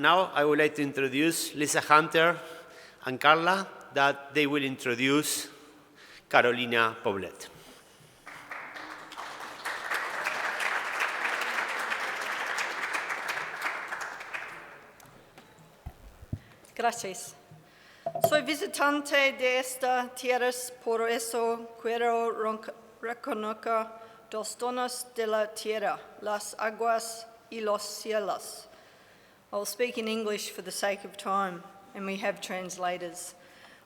now I would like to introduce Lisa Hunter and Carla, that they will introduce Carolina Poblet. Gracias. Soy visitante de esta tierras, por eso quiero reconocer dos dones de la tierra, las aguas y los cielos. I'll speak in English for the sake of time, and we have translators.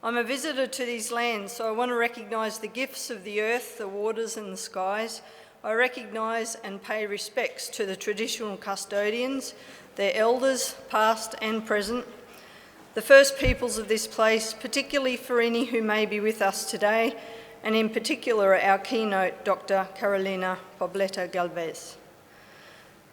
I'm a visitor to these lands, so I want to recognise the gifts of the earth, the waters and the skies. I recognise and pay respects to the traditional custodians, their elders, past and present, the first peoples of this place, particularly for any who may be with us today, and in particular our keynote, Dr. Carolina Pobleta Galvez.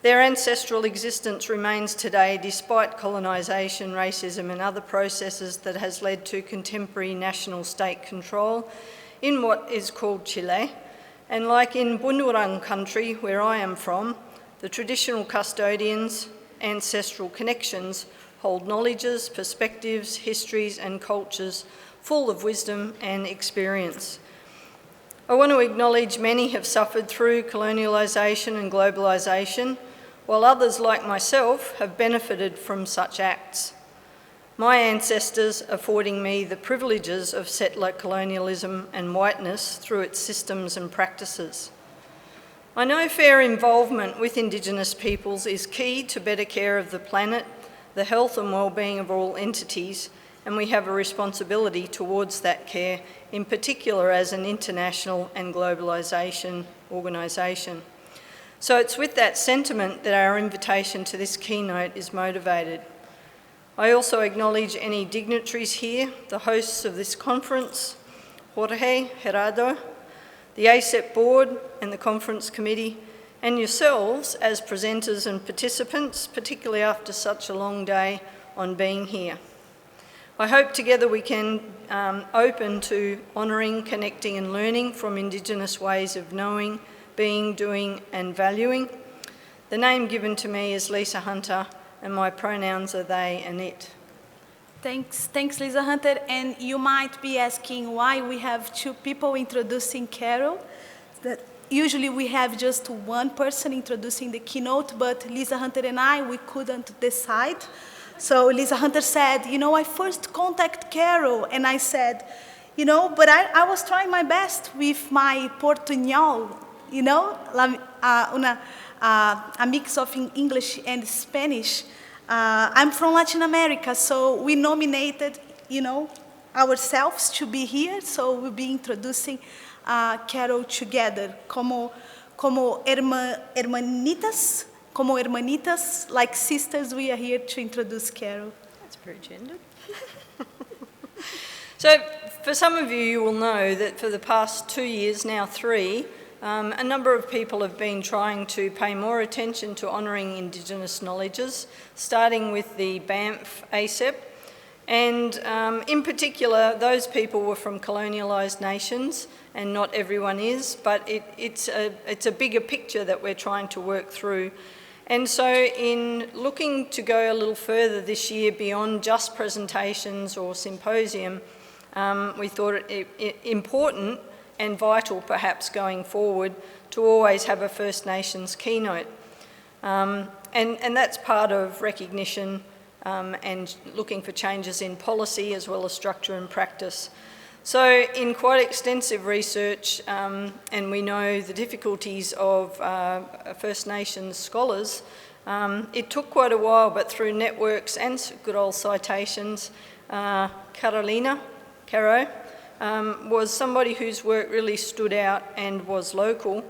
Their ancestral existence remains today despite colonisation, racism and other processes that has led to contemporary national state control in what is called Chile. And like in Bunurong country, where I am from, the traditional custodians' ancestral connections hold knowledges, perspectives, histories and cultures full of wisdom and experience. I want to acknowledge many have suffered through colonialisation and globalisation, while others like myself have benefited from such acts. My ancestors affording me the privileges of settler colonialism and whiteness through its systems and practices. I know fair involvement with Indigenous peoples is key to better care of the planet, the health and well-being of all entities, and we have a responsibility towards that care, in particular as an international and globalisation organisation. So it's with that sentiment that our invitation to this keynote is motivated. I also acknowledge any dignitaries here, the hosts of this conference, Jorge, Gerardo, the ACEP board and the conference committee, and yourselves as presenters and participants, particularly after such a long day on being here. I hope together we can open to honouring, connecting and learning from Indigenous ways of knowing, being, doing and valuing. The name given to me is Lisa Hunter and my pronouns are they and it. Thanks Lisa Hunter. And you might be asking why we have two people introducing Carol. That usually we have just one person introducing the keynote, but Lisa Hunter and I, we couldn't decide. So Lisa Hunter said, I first contact Carol, and I said, but I was trying my best with my Portuñol, a mix of English and Spanish. I'm from Latin America, so we nominated, ourselves to be here, so we'll be introducing Carol together, como hermanitas, like sisters, we are here to introduce Carol. That's very gendered. So, for some of you, you will know that for the past 2 years, now 3, a number of people have been trying to pay more attention to honouring Indigenous knowledges, starting with the Banff ACEP. And in particular, those people were from colonialised nations, and not everyone is, but it's a bigger picture that we're trying to work through. And so in looking to go a little further this year beyond just presentations or symposium, we thought it important and vital perhaps going forward to always have a First Nations keynote. And that's part of recognition and looking for changes in policy as well as structure and practice. So in quite extensive research, and we know the difficulties of First Nations scholars, it took quite a while, but through networks and good old citations, Carolina, Caro, was somebody whose work really stood out and was local,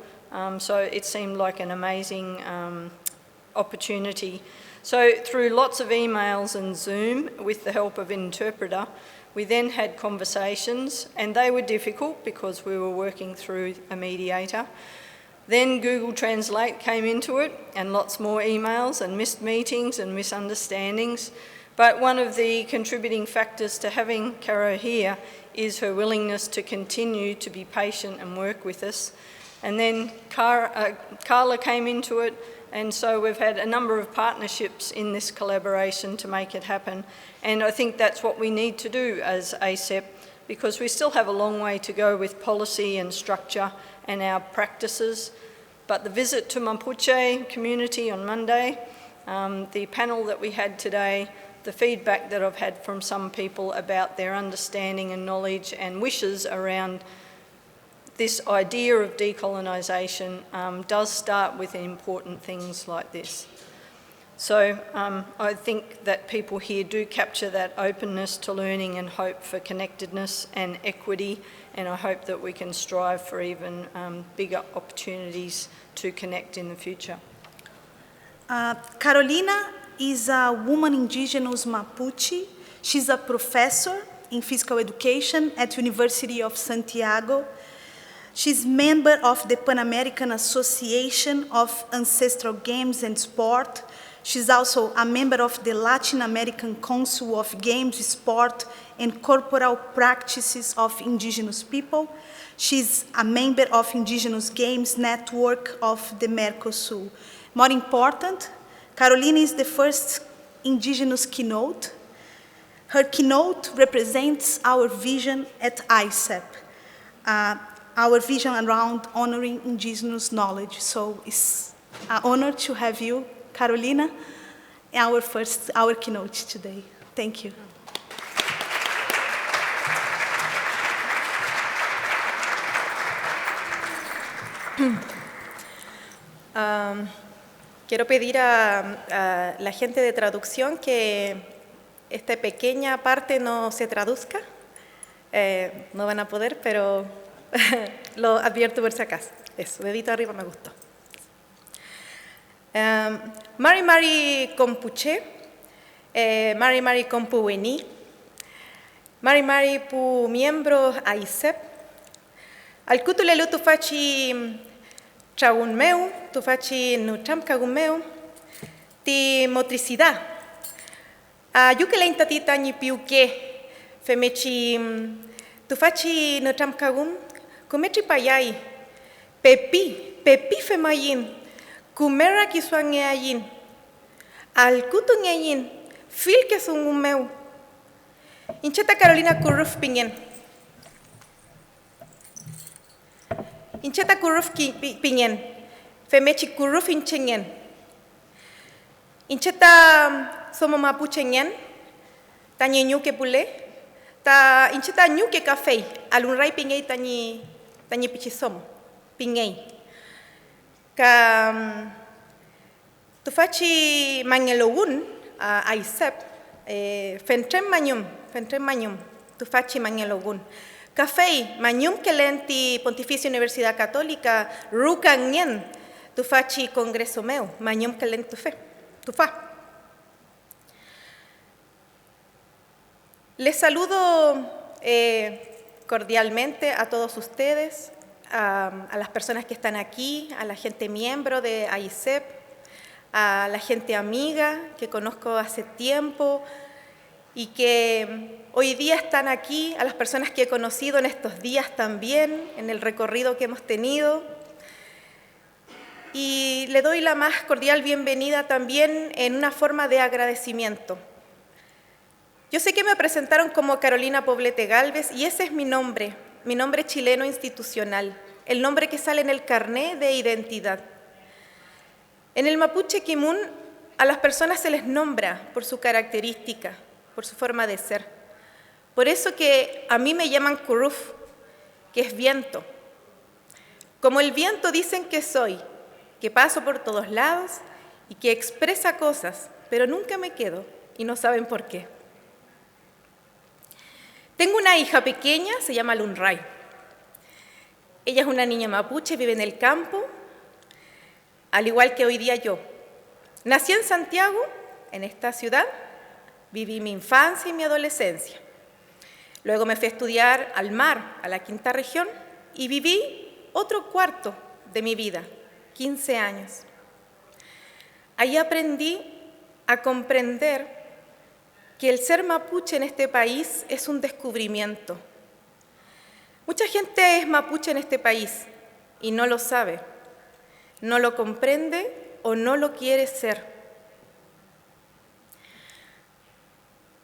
so it seemed like an amazing opportunity. So through lots of emails and Zoom with the help of an interpreter, we then had conversations, and they were difficult because we were working through a mediator. Then Google Translate came into it, and lots more emails and missed meetings and misunderstandings. But one of the contributing factors to having Caro here is her willingness to continue to be patient and work with us. And then Carla came into it, and so we've had a number of partnerships in this collaboration to make it happen. And I think that's what we need to do as ACEP, because we still have a long way to go with policy and structure and our practices. But the visit to Mapuche community on Monday, the panel that we had today, the feedback that I've had from some people about their understanding and knowledge and wishes around this idea of decolonisation does start with important things like this. So I think that people here do capture that openness to learning and hope for connectedness and equity, and I hope that we can strive for even bigger opportunities to connect in the future. Carolina is a woman indigenous Mapuche. She's a professor in physical education at University of Santiago. She's member of the Pan American Association of Ancestral Games and Sport. She's also a member of the Latin American Council of Games, Sport, and Corporal Practices of Indigenous People. She's a member of Indigenous Games Network of the Mercosul. More important, Carolina is the first Indigenous keynote. Her keynote represents our vision at ACEP, our vision around honoring Indigenous knowledge. So it's an honor to have you, Carolina, our keynote today. Thank you. Quiero pedir a la gente de traducción que esta pequeña parte no se traduzca. No van a poder, pero lo advierto por si acaso. Eso, dedito arriba, me gustó. Mari Mari Compuche, Mari Mari Compuweni, Mari Mari pu miembro AICEP, al kutulelu tufachi chagunmeu, tufachi nucham kagumeu, ti motricidad. Ayukele intatita ni piuke, femechi tufachi nucham kagum, kumechi payai, pepi femayin, kumera kiswangeayin, al kutungeayin, fil que sungumeu. Incheta Carolina Kuruf Pingen. Incheta Kuruf Pingen. Femechi Kuruf Inchengen. Incheta Somo Mapuchengen. Ta ñuque pule. Ta incheta ñuque café. Alunray pingei tañi pichisomo. Pingei. Ka tufachi mangelogun a AICEP. Fentrem mañum, tufachi mañelogun. Café, mañum kelenti Pontificia Universidad Católica, rucanien, tufachi Congreso meu, mañum kelent tufa. Les saludo cordialmente a todos ustedes, a las personas que están aquí, a la gente miembro de AICEP, a la gente amiga que conozco hace tiempo y que hoy día están aquí, a las personas que he conocido en estos días también, en el recorrido que hemos tenido. Y le doy la más cordial bienvenida también en una forma de agradecimiento. Yo sé que me presentaron como Carolina Poblete Gálvez y ese es mi nombre chileno institucional, el nombre que sale en el carné de identidad. En el Mapuche Kimun, a las personas se les nombra por su característica, por su forma de ser. Por eso que a mí me llaman Kuruf, que es viento. Como el viento dicen que soy, que paso por todos lados y que expresa cosas, pero nunca me quedo y no saben por qué. Tengo una hija pequeña, se llama Lunray. Ella es una niña mapuche, vive en el campo, al igual que hoy día yo. Nací en Santiago, en esta ciudad, viví mi infancia y mi adolescencia. Luego me fui a estudiar al mar, a la quinta región, y viví otro cuarto de mi vida, 15 años. Ahí aprendí a comprender que el ser mapuche en este país es un descubrimiento. Mucha gente es mapuche en este país, y no lo sabe, no lo comprende o no lo quiere ser.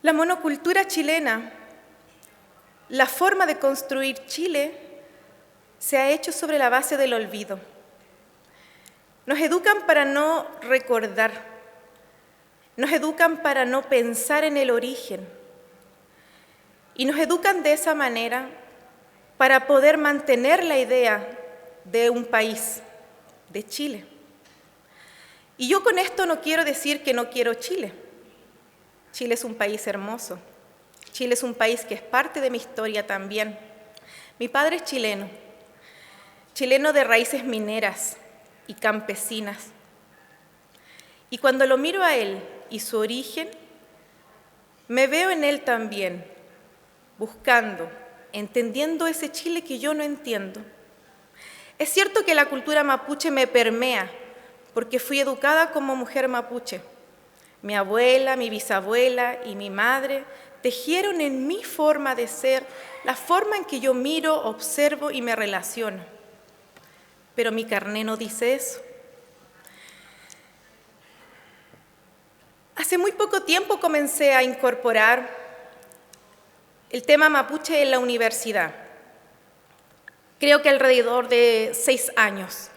La monocultura chilena, la forma de construir Chile, se ha hecho sobre la base del olvido. Nos educan para no recordar, nos educan para no pensar en el origen y nos educan de esa manera para poder mantener la idea de un país, de Chile. Y yo con esto no quiero decir que no quiero Chile. Chile es un país hermoso. Chile es un país que es parte de mi historia también. Mi padre es chileno, chileno de raíces mineras y campesinas. Y cuando lo miro a él y su origen, me veo en él también, buscando, entendiendo ese Chile que yo no entiendo. Es cierto que la cultura mapuche me permea, porque fui educada como mujer mapuche. Mi abuela, mi bisabuela y mi madre tejieron en mi forma de ser la forma en que yo miro, observo y me relaciono. Pero mi carné no dice eso. Hace muy poco tiempo comencé a incorporar el tema mapuche en la universidad. Creo que alrededor de 6 años.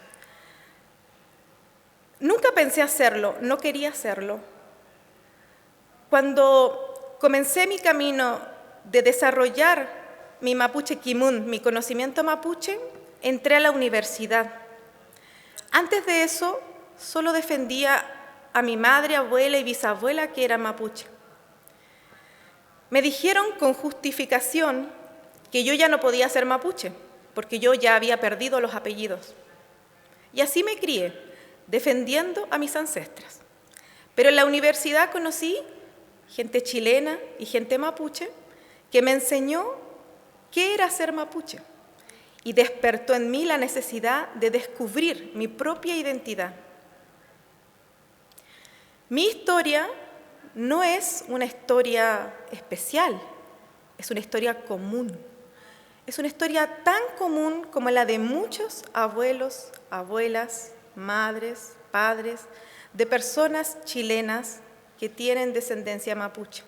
Nunca pensé hacerlo, no quería hacerlo. Cuando comencé mi camino de desarrollar mi mapuche kimun, mi conocimiento mapuche, entré a la universidad. Antes de eso, solo defendía a mi madre, abuela y bisabuela que era mapuche. Me dijeron con justificación que yo ya no podía ser mapuche, porque yo ya había perdido los apellidos. Y así me crié, defendiendo a mis ancestras. Pero en la universidad conocí gente chilena y gente mapuche que me enseñó qué era ser mapuche y despertó en mí la necesidad de descubrir mi propia identidad. Mi historia no es una historia especial, es una historia común. Es una historia tan común como la de muchos abuelos, abuelas, madres, padres, de personas chilenas que tienen descendencia mapuche.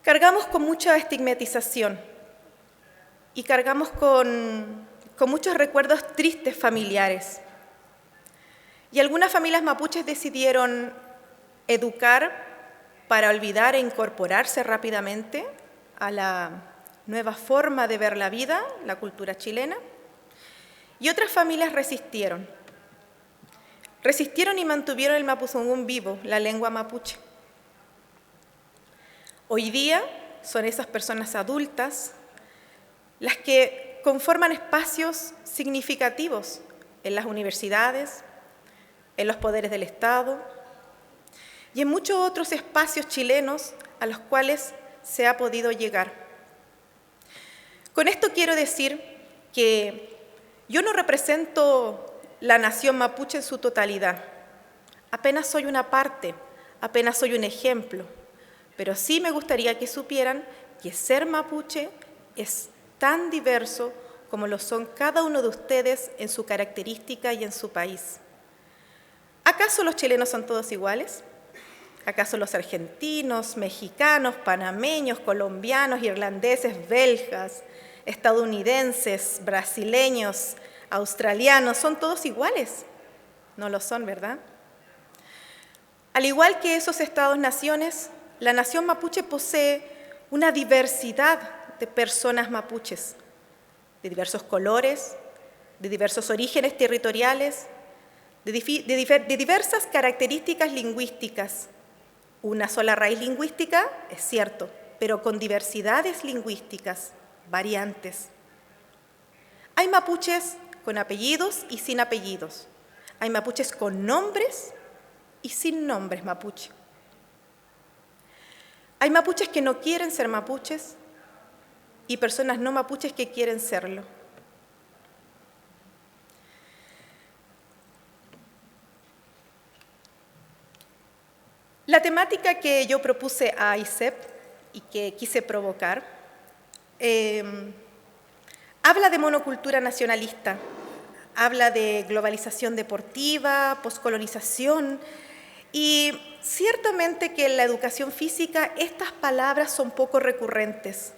Cargamos con mucha estigmatización y cargamos con muchos recuerdos tristes familiares. Y algunas familias mapuches decidieron educar para olvidar e incorporarse rápidamente a la nueva forma de ver la vida, la cultura chilena, y otras familias resistieron. Resistieron y mantuvieron el mapuzungún vivo, la lengua mapuche. Hoy día son esas personas adultas las que conforman espacios significativos en las universidades, en los poderes del Estado y en muchos otros espacios chilenos a los cuales se ha podido llegar. Con esto quiero decir que yo no represento la nación mapuche en su totalidad. Apenas soy una parte, apenas soy un ejemplo, pero sí me gustaría que supieran que ser mapuche es tan diverso como lo son cada uno de ustedes en su característica y en su país. ¿Acaso los chilenos son todos iguales? ¿Acaso los argentinos, mexicanos, panameños, colombianos, irlandeses, belgas, estadounidenses, brasileños, australianos, son todos iguales? No lo son, ¿verdad? Al igual que esos estados-naciones, la nación mapuche posee una diversidad de personas mapuches, de diversos colores, de diversos orígenes territoriales, de diversas características lingüísticas. Una sola raíz lingüística, es cierto, pero con diversidades lingüísticas, variantes. Hay mapuches con apellidos y sin apellidos. Hay mapuches con nombres y sin nombres mapuche. Hay mapuches que no quieren ser mapuches y personas no mapuches que quieren serlo. La temática que yo propuse a ISEP y que quise provocar Habla de monocultura nacionalista, habla de globalización deportiva, poscolonización, y ciertamente que en la educación física estas palabras son poco recurrentes.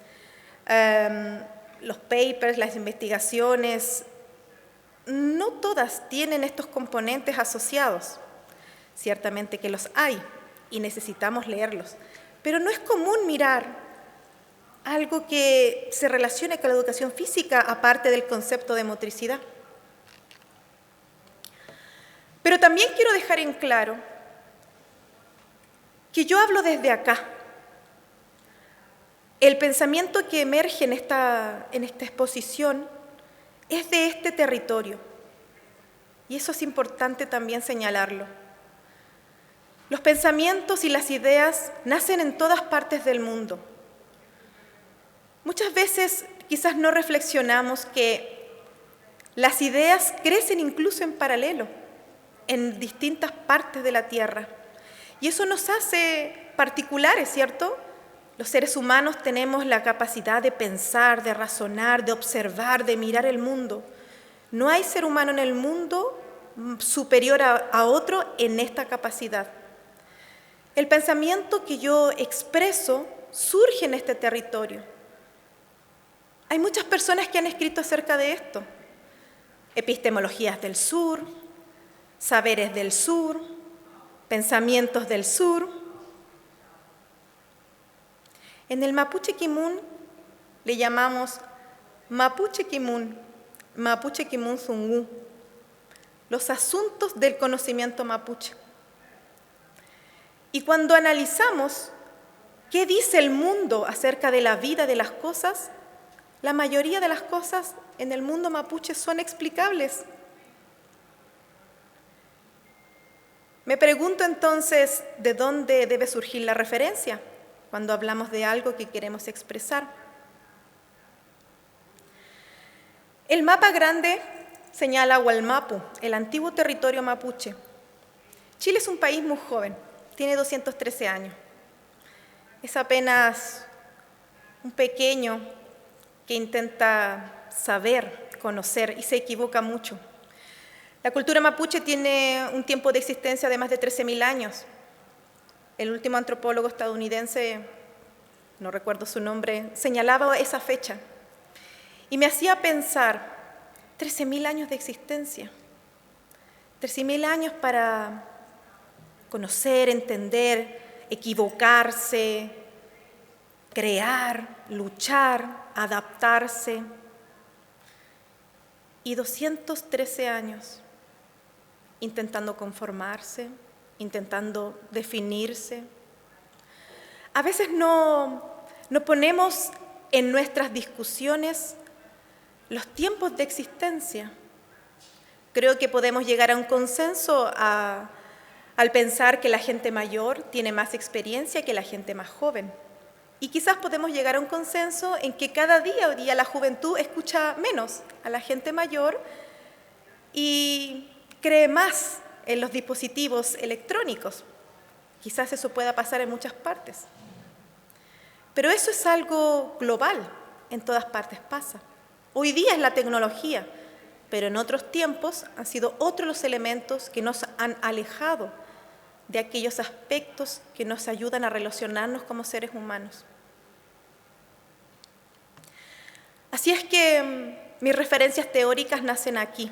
Los papers, las investigaciones, no todas tienen estos componentes asociados. Ciertamente que los hay y necesitamos leerlos, pero no es común mirar algo que se relacione con la educación física aparte del concepto de motricidad. Pero también quiero dejar en claro que yo hablo desde acá. El pensamiento que emerge en esta exposición es de este territorio, y eso es importante también señalarlo. Los pensamientos y las ideas nacen en todas partes del mundo. Muchas veces quizás no reflexionamos que las ideas crecen incluso en paralelo, en distintas partes de la Tierra. Y eso nos hace particulares, ¿cierto? Los seres humanos tenemos la capacidad de pensar, de razonar, de observar, de mirar el mundo. No hay ser humano en el mundo superior a otro en esta capacidad. El pensamiento que yo expreso surge en este territorio. Hay muchas personas que han escrito acerca de esto. Epistemologías del sur, saberes del sur, pensamientos del sur. En el Mapuche Kimun le llamamos Mapuche Kimun Zungu, los asuntos del conocimiento mapuche. Y cuando analizamos qué dice el mundo acerca de la vida de las cosas, la mayoría de las cosas en el mundo mapuche son explicables. Me pregunto entonces, ¿de dónde debe surgir la referencia cuando hablamos de algo que queremos expresar? El mapa grande señala Hualmapu, el antiguo territorio mapuche. Chile es un país muy joven, tiene 213 años. Es apenas un pequeño que intenta saber, conocer y se equivoca mucho. La cultura mapuche tiene un tiempo de existencia de más de 13.000 años. El último antropólogo estadounidense, no recuerdo su nombre, señalaba esa fecha y me hacía pensar, 13.000 años de existencia, 13.000 años para conocer, entender, equivocarse, crear, luchar, adaptarse, y 213 años intentando conformarse, intentando definirse. A veces no ponemos en nuestras discusiones los tiempos de existencia. Creo que podemos llegar a un consenso al pensar que la gente mayor tiene más experiencia que la gente más joven. Y quizás podemos llegar a un consenso en que cada día hoy día la juventud escucha menos a la gente mayor y cree más en los dispositivos electrónicos. Quizás eso pueda pasar en muchas partes. Pero eso es algo global, en todas partes pasa. Hoy día es la tecnología, pero en otros tiempos han sido otros los elementos que nos han alejado de aquellos aspectos que nos ayudan a relacionarnos como seres humanos. Así es que mis referencias teóricas nacen aquí,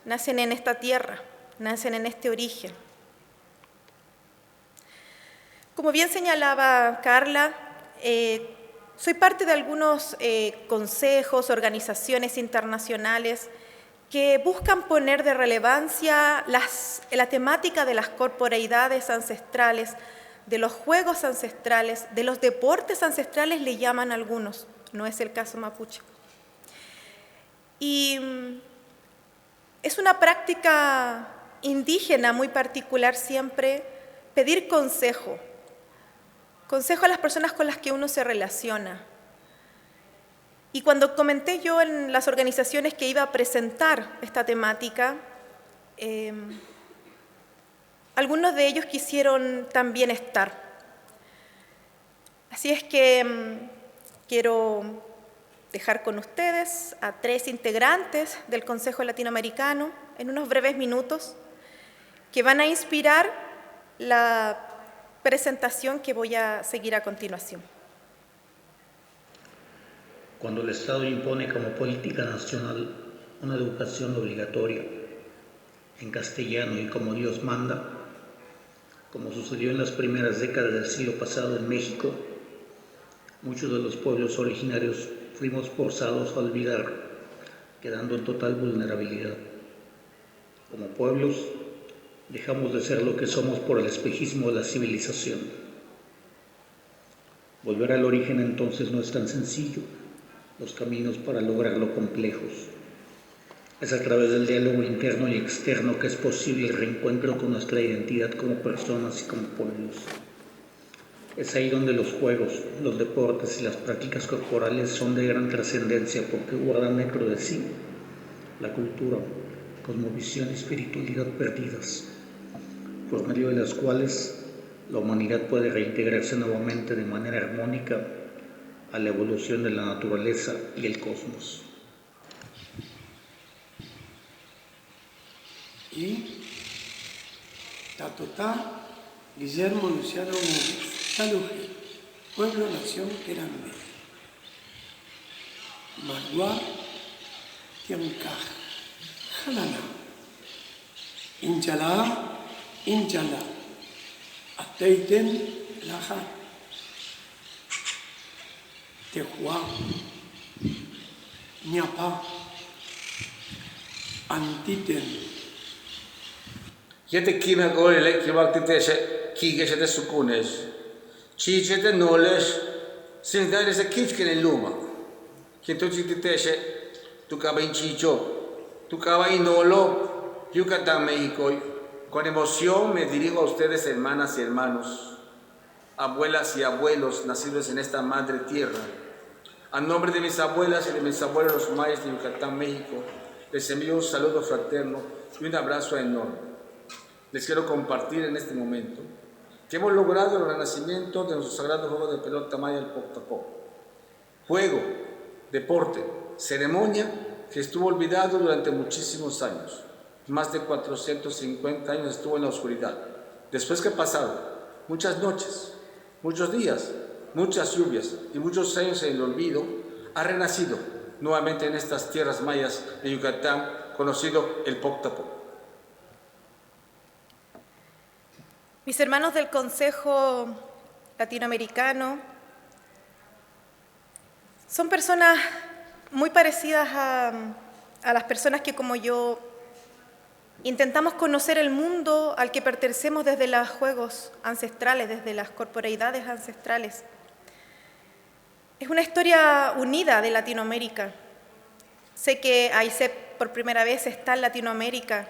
nacen en esta tierra, nacen en este origen. Como bien señalaba Carla, soy parte de algunos consejos, organizaciones internacionales que buscan poner de relevancia la temática de las corporeidades ancestrales, de los juegos ancestrales, de los deportes ancestrales, le llaman algunos, no es el caso mapuche. Y es una práctica indígena muy particular siempre pedir consejo a las personas con las que uno se relaciona. Y cuando comenté yo en las organizaciones que iba a presentar esta temática, algunos de ellos quisieron también estar. Así es que quiero dejar con ustedes a 3 integrantes del Consejo Latinoamericano en unos breves minutos que van a inspirar la presentación que voy a seguir a continuación. Cuando el Estado impone como política nacional una educación obligatoria en castellano y como Dios manda, como sucedió en las primeras décadas del siglo pasado en México, muchos de los pueblos originarios fuimos forzados a olvidar, quedando en total vulnerabilidad. Como pueblos, dejamos de ser lo que somos por el espejismo de la civilización. Volver al origen entonces no es tan sencillo. Los caminos para lograrlo complejos. Es a través del diálogo interno y externo que es posible el reencuentro con nuestra identidad como personas y como pueblos. Es ahí donde los juegos, los deportes y las prácticas corporales son de gran trascendencia porque guardan dentro de sí la cultura, cosmovisión y espiritualidad perdidas, por medio de las cuales la humanidad puede reintegrarse nuevamente de manera armónica a la evolución de la naturaleza y el cosmos. Y Tatotá, Guillermo Luciano Múnez, Saluje, Pueblo Nación Querandé, Marguá, Tiancaj, Jalaná, Inchalá, Inchalá, Ateiten, Lajá, Tehuá, Ñapá, Antiten. Yete kime goyle ki vakti teşe ki geçete sukuneş. Çiçete noleş sin dare se kichken en luma. Que tu chiti teşe tu kaba in chicho, tu kaba in nolo, Yucatán, México. Con emoción me dirijo a ustedes, hermanas y hermanos, abuelas y abuelos nacidos en esta madre tierra. A nombre de mis abuelas y de mis abuelos los mayas de Yucatán, México, les envío un saludo fraterno y un abrazo enorme. Les quiero compartir en este momento que hemos logrado el renacimiento de nuestro sagrado juego de pelota maya, el Poctapó. Juego, deporte, ceremonia que estuvo olvidado durante muchísimos años. Más de 450 años estuvo en la oscuridad. Después que pasaron muchas noches, muchos días, muchas lluvias y muchos años en el olvido, ha renacido nuevamente en estas tierras mayas de Yucatán, conocido el Poctapó. Mis hermanos del Consejo Latinoamericano son personas muy parecidas a las personas que, como yo, intentamos conocer el mundo al que pertenecemos desde los juegos ancestrales, desde las corporeidades ancestrales. Es una historia unida de Latinoamérica. Sé que AICEP por primera vez está en Latinoamérica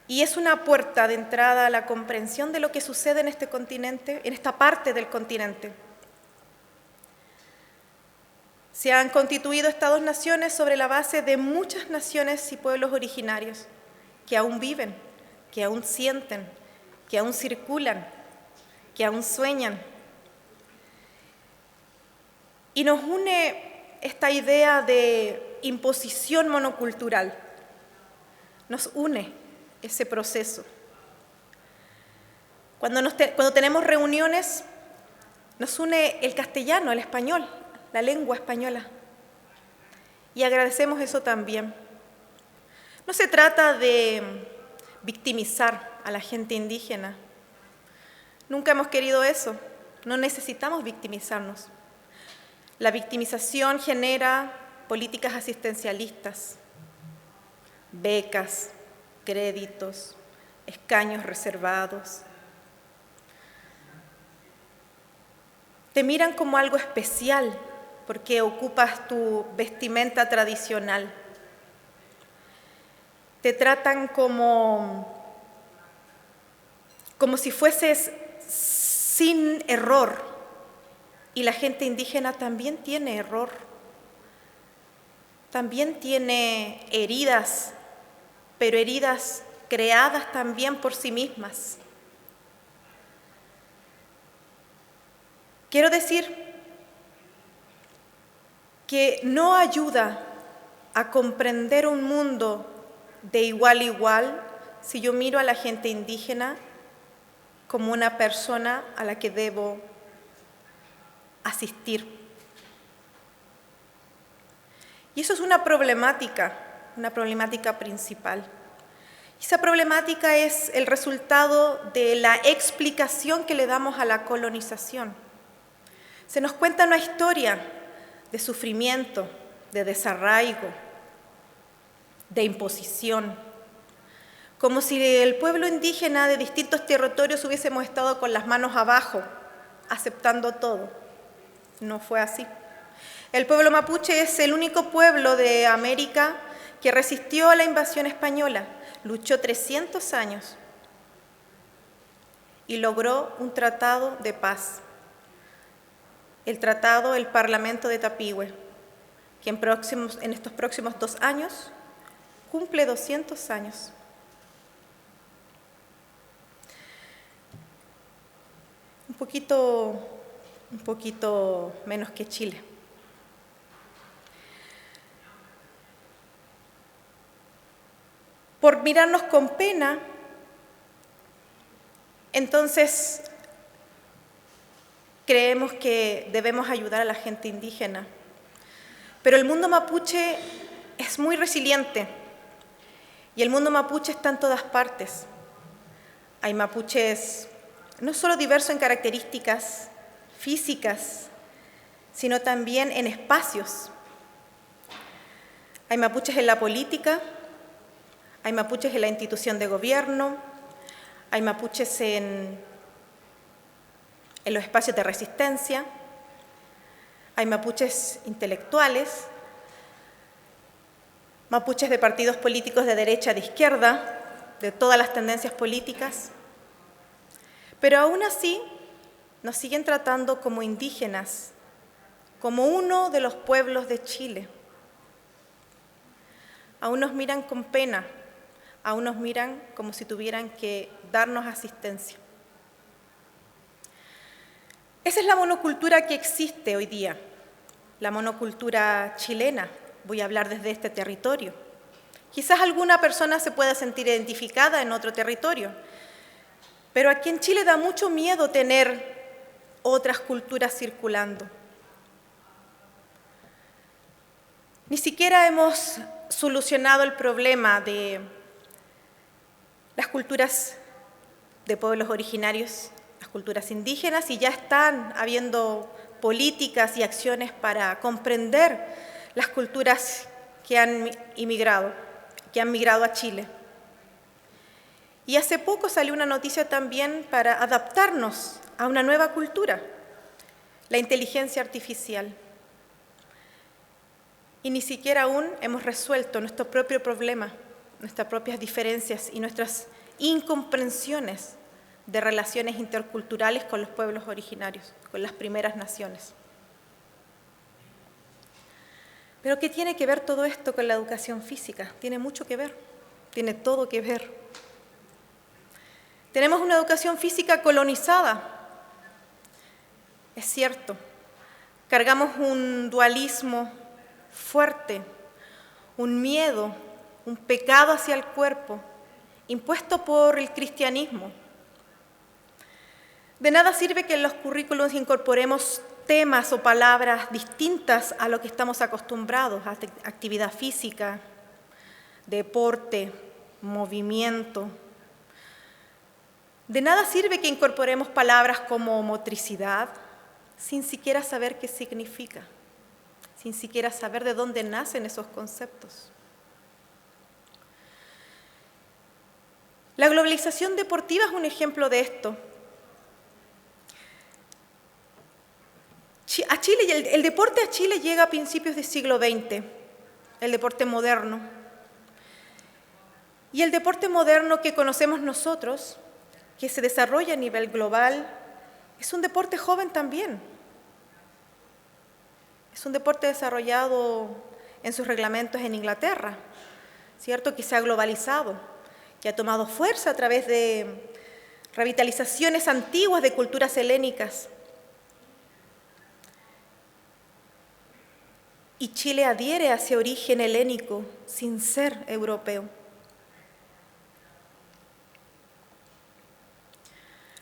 y es una puerta de entrada a la comprensión de lo que sucede en este continente, en esta parte del continente. Se han constituido estados-naciones sobre la base de muchas naciones y pueblos originarios que aún viven, que aún sienten, que aún circulan, que aún sueñan. Y nos une esta idea de imposición monocultural, nos une ese proceso. Cuando tenemos reuniones, nos une el castellano, el español, la lengua española. Y agradecemos eso también. No se trata de victimizar a la gente indígena. Nunca hemos querido eso. No necesitamos victimizarnos. La victimización genera políticas asistencialistas, becas, créditos, escaños reservados. Te miran como algo especial porque ocupas tu vestimenta tradicional. Te tratan como si fueses sin error. Y la gente indígena también tiene error. También tiene heridas, pero heridas creadas también por sí mismas. Quiero decir que no ayuda a comprender un mundo de igual a igual si yo miro a la gente indígena como una persona a la que debo asistir. Y eso es una problemática principal. Esa problemática es el resultado de la explicación que le damos a la colonización. Se nos cuenta una historia de sufrimiento, de desarraigo, de imposición, como si el pueblo indígena de distintos territorios hubiésemos estado con las manos abajo, aceptando todo. No fue así. El pueblo mapuche es el único pueblo de América que resistió a la invasión española, luchó 300 años y logró un tratado de paz. El Parlamento de Tapigüe, que en estos próximos 2 años cumple 200 años. Un poquito menos que Chile. Por mirarnos con pena, entonces creemos que debemos ayudar a la gente indígena. Pero el mundo mapuche es muy resiliente y el mundo mapuche está en todas partes. Hay mapuches no solo diversos en características físicas, sino también en espacios. Hay mapuches en la política, hay mapuches en la institución de gobierno, hay mapuches en los espacios de resistencia, hay mapuches intelectuales, mapuches de partidos políticos de derecha, de izquierda, de todas las tendencias políticas, pero aún así nos siguen tratando como indígenas, como uno de los pueblos de Chile. Aún nos miran con pena, aún nos miran como si tuvieran que darnos asistencia. Esa es la monocultura que existe hoy día, la monocultura chilena. Voy a hablar desde este territorio. Quizás alguna persona se pueda sentir identificada en otro territorio, pero aquí en Chile da mucho miedo tener otras culturas circulando. Ni siquiera hemos solucionado el problema de las culturas de pueblos originarios, las culturas indígenas, y ya están habiendo políticas y acciones para comprender las culturas que han migrado a Chile. Y hace poco salió una noticia también para adaptarnos a una nueva cultura, la inteligencia artificial. Y ni siquiera aún hemos resuelto nuestro propio problema, nuestras propias diferencias y nuestras incomprensiones de relaciones interculturales con los pueblos originarios, con las primeras naciones. Pero ¿qué tiene que ver todo esto con la educación física? Tiene mucho que ver, tiene todo que ver. Tenemos una educación física colonizada, es cierto. Cargamos un dualismo fuerte, un miedo, un pecado hacia el cuerpo, impuesto por el cristianismo. De nada sirve que en los currículos incorporemos temas o palabras distintas a lo que estamos acostumbrados, a actividad física, deporte, movimiento. De nada sirve que incorporemos palabras como motricidad sin siquiera saber qué significa, sin siquiera saber de dónde nacen esos conceptos. La globalización deportiva es un ejemplo de esto. A Chile, el deporte a Chile llega a principios del siglo XX, el deporte moderno. Y el deporte moderno que conocemos nosotros, que se desarrolla a nivel global, es un deporte joven también. Es un deporte desarrollado en sus reglamentos en Inglaterra, ¿cierto? Que se ha globalizado, que ha tomado fuerza a través de revitalizaciones antiguas de culturas helénicas. y Chile adhiere a ese origen helénico sin ser europeo.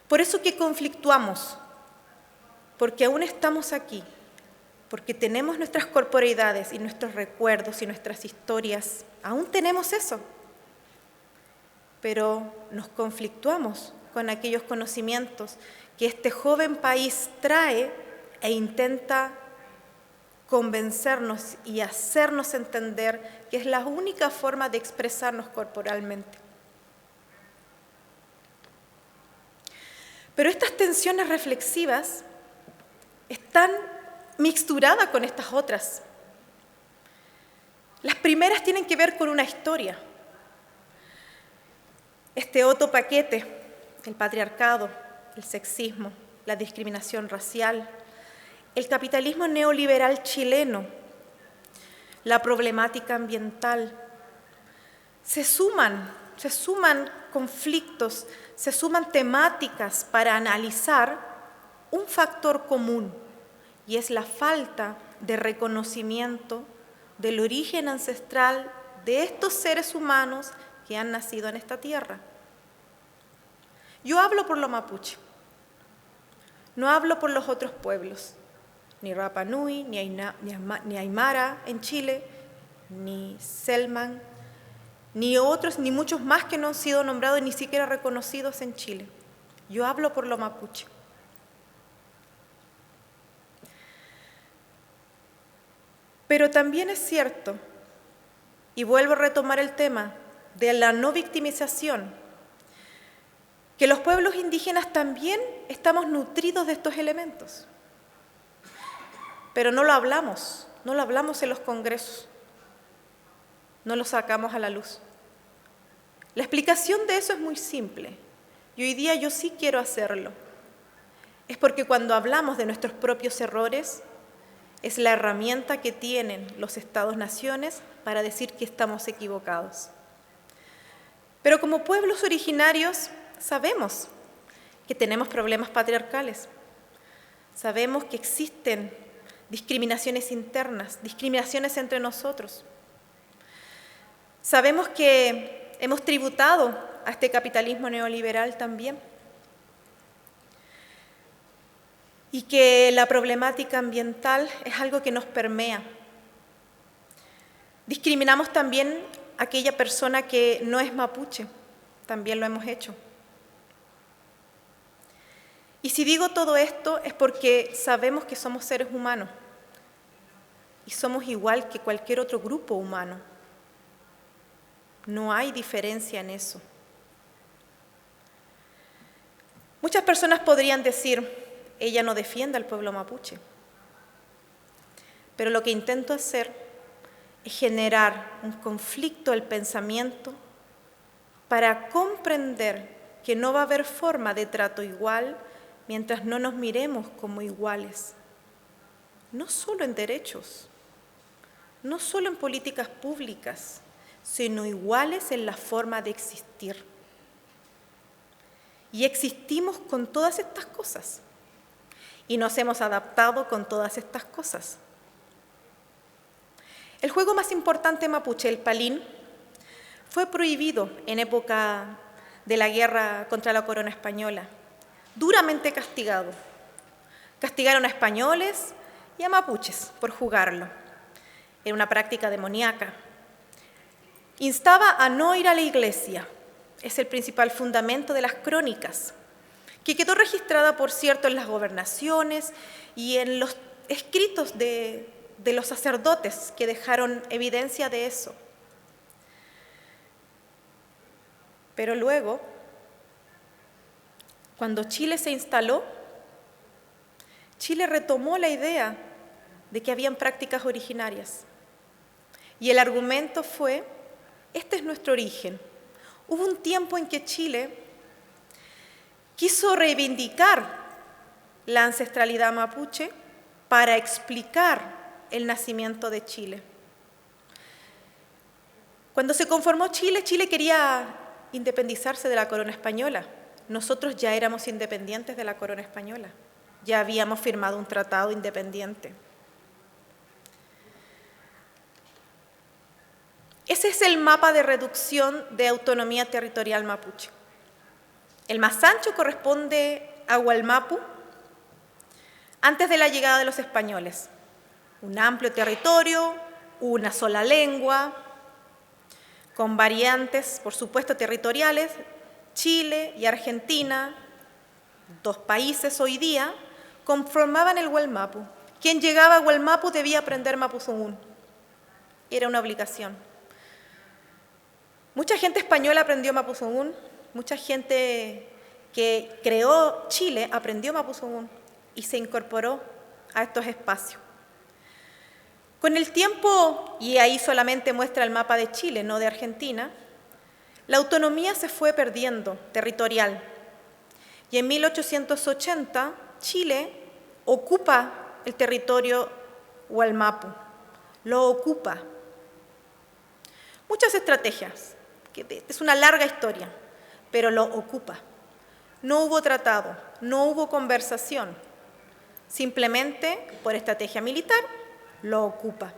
Por eso que conflictuamos, porque aún estamos aquí, porque tenemos nuestras corporeidades y nuestros recuerdos y nuestras historias, aún tenemos eso, pero nos conflictuamos con aquellos conocimientos que este joven país trae e intenta convencernos y hacernos entender que es la única forma de expresarnos corporalmente. Pero estas tensiones reflexivas están mixturadas con estas otras. Las primeras tienen que ver con una historia. Este otro paquete, el patriarcado, el sexismo, la discriminación racial, el capitalismo neoliberal chileno, la problemática ambiental, se suman conflictos, se suman temáticas para analizar un factor común, y es la falta de reconocimiento del origen ancestral de estos seres humanos que han nacido en esta tierra. Yo hablo por los mapuche, no hablo por los otros pueblos, ni Rapa Nui, ni Aymara en Chile, ni Selman, ni otros, ni muchos más que no han sido nombrados ni siquiera reconocidos en Chile. Yo hablo por los mapuche. Pero también es cierto, y vuelvo a retomar el tema de la no victimización, que los pueblos indígenas también estamos nutridos de estos elementos. Pero no lo hablamos en los congresos, no lo sacamos a la luz. La explicación de eso es muy simple, y hoy día yo sí quiero hacerlo. Es porque cuando hablamos de nuestros propios errores, es la herramienta que tienen los Estados-naciones para decir que estamos equivocados. Pero como pueblos originarios sabemos que tenemos problemas patriarcales, sabemos que existen discriminaciones internas, discriminaciones entre nosotros. Sabemos que hemos tributado a este capitalismo neoliberal también y que la problemática ambiental es algo que nos permea. Discriminamos también a aquella persona que no es mapuche, también lo hemos hecho. Y si digo todo esto es porque sabemos que somos seres humanos y somos igual que cualquier otro grupo humano. No hay diferencia en eso. Muchas personas podrían decir, ella no defiende al pueblo mapuche. Pero lo que intento hacer es generar un conflicto del pensamiento para comprender que no va a haber forma de trato igual mientras no nos miremos como iguales. No solo en derechos, no solo en políticas públicas, sino iguales en la forma de existir. Y existimos con todas estas cosas. Y nos hemos adaptado con todas estas cosas. El juego más importante mapuche, el palín, fue prohibido en época de la guerra contra la corona española, duramente castigado. Castigaron a españoles y a mapuches por jugarlo. Era una práctica demoníaca. Instaba a no ir a la iglesia. Es el principal fundamento de las crónicas, que quedó registrada, por cierto, en las gobernaciones y en los escritos de los sacerdotes que dejaron evidencia de eso. Pero luego, cuando Chile se instaló, Chile retomó la idea de que habían prácticas originarias. Y el argumento fue, este es nuestro origen. Hubo un tiempo en que Chile quiso reivindicar la ancestralidad mapuche para explicar el nacimiento de Chile. Cuando se conformó Chile, Chile quería independizarse de la corona española. Nosotros ya éramos independientes de la corona española. Ya habíamos firmado un tratado independiente. Ese es el mapa de reducción de autonomía territorial mapuche. El más ancho corresponde a Wallmapu, antes de la llegada de los españoles. Un amplio territorio, una sola lengua, con variantes, por supuesto, territoriales, Chile y Argentina, dos países hoy día, conformaban el Wallmapu. Quien llegaba a Wallmapu debía aprender mapuzungún. Era una obligación. Mucha gente española aprendió mapuzungún, mucha gente que creó Chile aprendió mapuzungún y se incorporó a estos espacios. Con el tiempo, y ahí solamente muestra el mapa de Chile, no de Argentina, la autonomía se fue perdiendo territorial. Y en 1880, Chile ocupa el territorio Wallmapu, lo ocupa. Muchas estrategias, que es una larga historia, pero lo ocupa. No hubo tratado, no hubo conversación, simplemente por estrategia militar lo ocupa.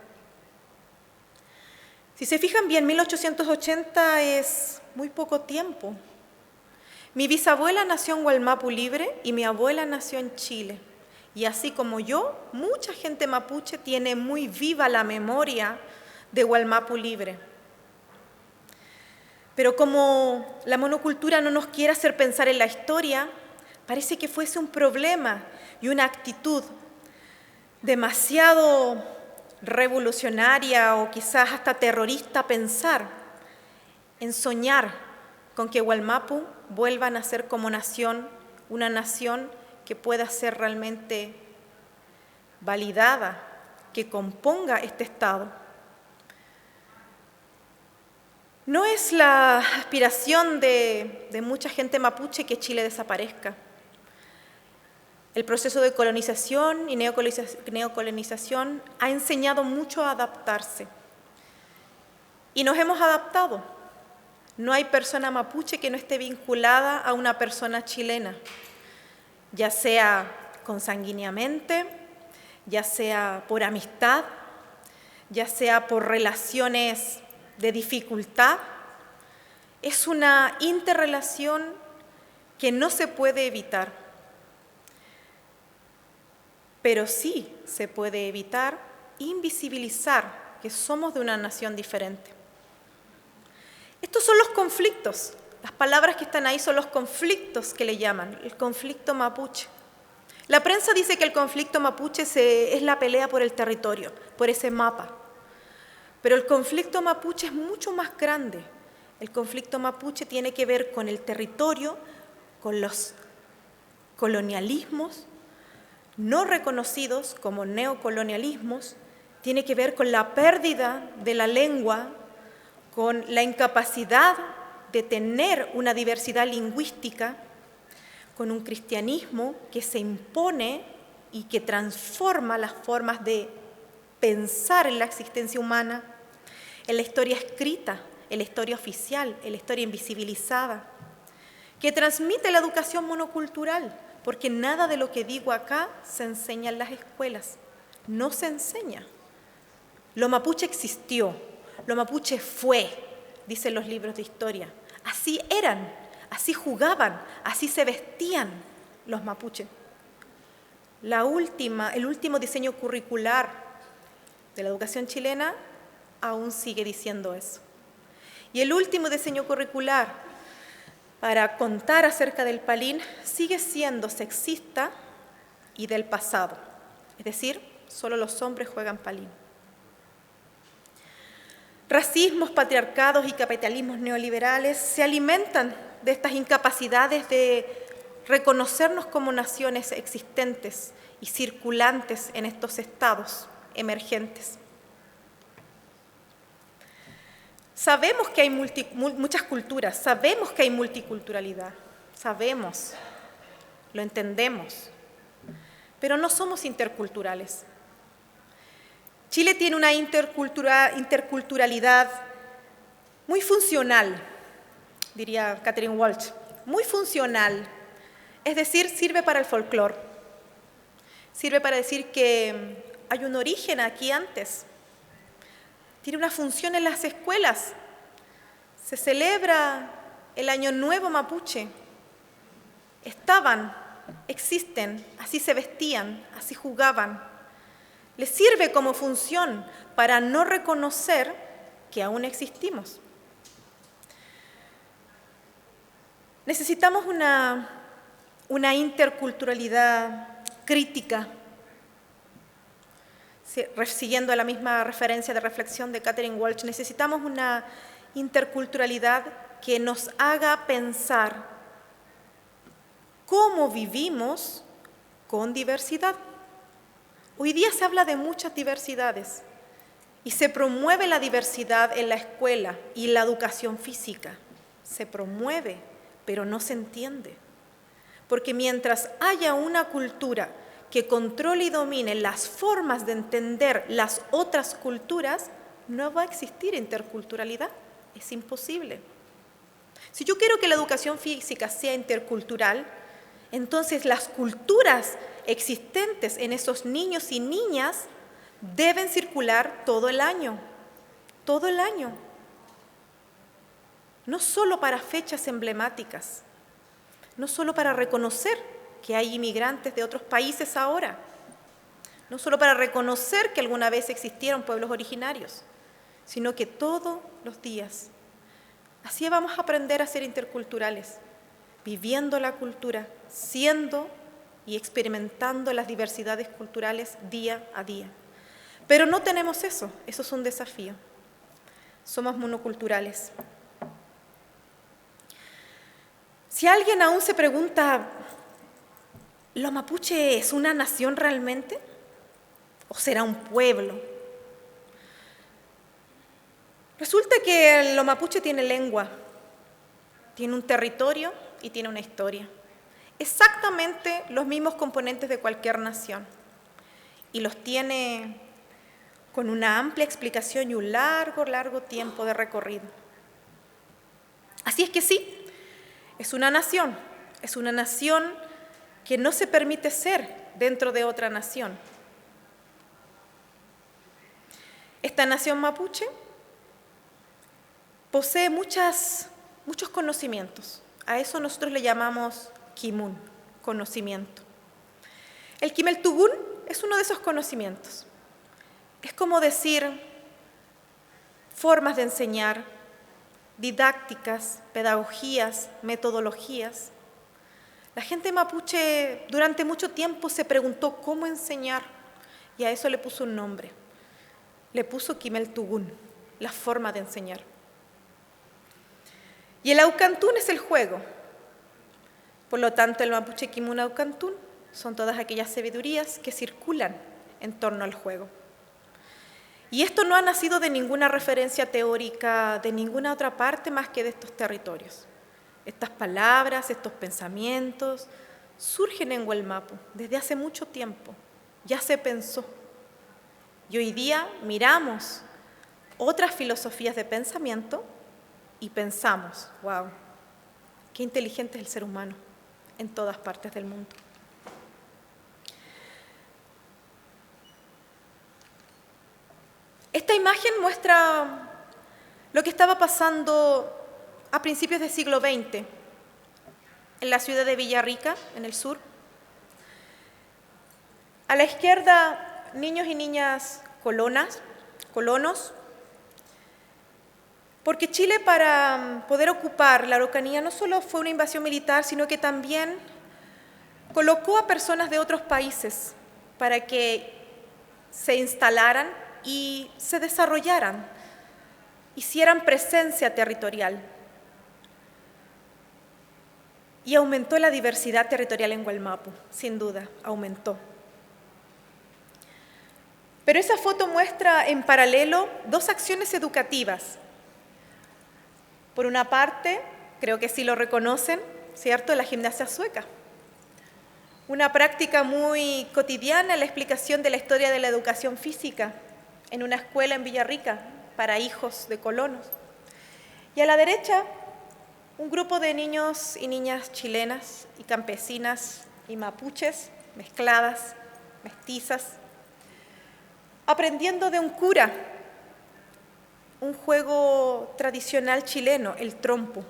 Si se fijan bien, 1880 es muy poco tiempo. Mi bisabuela nació en Wallmapu libre y mi abuela nació en Chile. Y así como yo, mucha gente mapuche tiene muy viva la memoria de Wallmapu libre. Pero como la monocultura no nos quiere hacer pensar en la historia, parece que fuese un problema y una actitud demasiado revolucionaria o quizás hasta terrorista pensar en soñar con que Wallmapu vuelva a nacer como nación, una nación que pueda ser realmente validada, que componga este Estado. No es la aspiración de mucha gente mapuche que Chile desaparezca. El proceso de colonización y neocolonización ha enseñado mucho a adaptarse. Y nos hemos adaptado. No hay persona mapuche que no esté vinculada a una persona chilena, ya sea consanguíneamente, ya sea por amistad, ya sea por relaciones de dificultad. Es una interrelación que no se puede evitar, pero sí se puede evitar invisibilizar que somos de una nación diferente. Estos son los conflictos, las palabras que están ahí son los conflictos que le llaman, el conflicto mapuche. La prensa dice que el conflicto mapuche es la pelea por el territorio, por ese mapa. Pero el conflicto mapuche es mucho más grande. El conflicto mapuche tiene que ver con el territorio, con los colonialismos no reconocidos como neocolonialismos, tiene que ver con la pérdida de la lengua, con la incapacidad de tener una diversidad lingüística, con un cristianismo que se impone y que transforma las formas de pensar en la existencia humana, en la historia escrita, en la historia oficial, en la historia invisibilizada, que transmite la educación monocultural, porque nada de lo que digo acá se enseña en las escuelas, no se enseña. Lo mapuche existió, lo mapuche fue, dicen los libros de historia. Así eran, así jugaban, así se vestían los mapuches. El último diseño curricular de la educación chilena aún sigue diciendo eso. Y el último diseño curricular para contar acerca del Palín sigue siendo sexista y del pasado. Es decir, solo los hombres juegan Palín. Racismos, patriarcados y capitalismos neoliberales se alimentan de estas incapacidades de reconocernos como naciones existentes y circulantes en estos estados emergentes. Sabemos que hay muchas culturas, sabemos que hay multiculturalidad, sabemos, lo entendemos, pero no somos interculturales. Chile tiene una interculturalidad muy funcional, diría Catherine Walsh, muy funcional, es decir, sirve para el folclore, sirve para decir que hay un origen aquí antes. tiene una función en las escuelas. Se celebra el Año Nuevo Mapuche. Estaban, existen, así se vestían, así jugaban. Les sirve como función para no reconocer que aún existimos. Necesitamos una interculturalidad crítica, siguiendo la misma referencia de reflexión de Catherine Walsh. Necesitamos una interculturalidad que nos haga pensar cómo vivimos con diversidad. Hoy día se habla de muchas diversidades y se promueve la diversidad en la escuela y la educación física. Se promueve, pero no se entiende. Porque mientras haya una cultura que controle y domine las formas de entender las otras culturas, no va a existir interculturalidad. Es imposible. Si yo quiero que la educación física sea intercultural, entonces las culturas existentes en esos niños y niñas deben circular todo el año. Todo el año. No solo para fechas emblemáticas, no solo para reconocer que hay inmigrantes de otros países ahora, no solo para reconocer que alguna vez existieron pueblos originarios, sino que todos los días. Así vamos a aprender a ser interculturales, viviendo la cultura, siendo y experimentando las diversidades culturales día a día. Pero no tenemos eso es un desafío. Somos monoculturales. Si alguien aún se pregunta, ¿los mapuche es una nación realmente? ¿O será un pueblo? Resulta que los mapuche tiene lengua, tiene un territorio y tiene una historia. Exactamente los mismos componentes de cualquier nación. Y los tiene con una amplia explicación y un largo tiempo de recorrido. Así es que sí, es una nación que no se permite ser dentro de otra nación. Esta nación mapuche posee muchos conocimientos. A eso nosotros le llamamos Kimun, conocimiento. El Kimeltugún es uno de esos conocimientos. Es como decir formas de enseñar, didácticas, pedagogías, metodologías. La gente mapuche durante mucho tiempo se preguntó cómo enseñar y a eso le puso un nombre. Le puso Kimeltugún, la forma de enseñar. Y el Aucantún es el juego. Por lo tanto, el mapuche Kimun Aucantún son todas aquellas sabidurías que circulan en torno al juego. Y esto no ha nacido de ninguna referencia teórica de ninguna otra parte más que de estos territorios. Estas palabras, estos pensamientos surgen en Huelmapu desde hace mucho tiempo. Ya se pensó. Y hoy día miramos otras filosofías de pensamiento y pensamos, wow, qué inteligente es el ser humano en todas partes del mundo. Esta imagen muestra lo que estaba pasando a principios del siglo XX en la ciudad de Villarrica, en el sur. A la izquierda, niños y niñas colonos, porque Chile, para poder ocupar la Araucanía, no solo fue una invasión militar, sino que también colocó a personas de otros países para que se instalaran y se desarrollaran, hicieran presencia territorial. Y aumentó la diversidad territorial en Huelmapu, sin duda, aumentó. Pero esa foto muestra en paralelo dos acciones educativas. Por una parte, creo que sí lo reconocen, ¿cierto?, la gimnasia sueca. Una práctica muy cotidiana en la explicación de la historia de la educación física en una escuela en Villarrica para hijos de colonos. Y a la derecha, un grupo de niños y niñas chilenas y campesinas y mapuches, mestizas, aprendiendo de un cura un juego tradicional chileno, el trompo.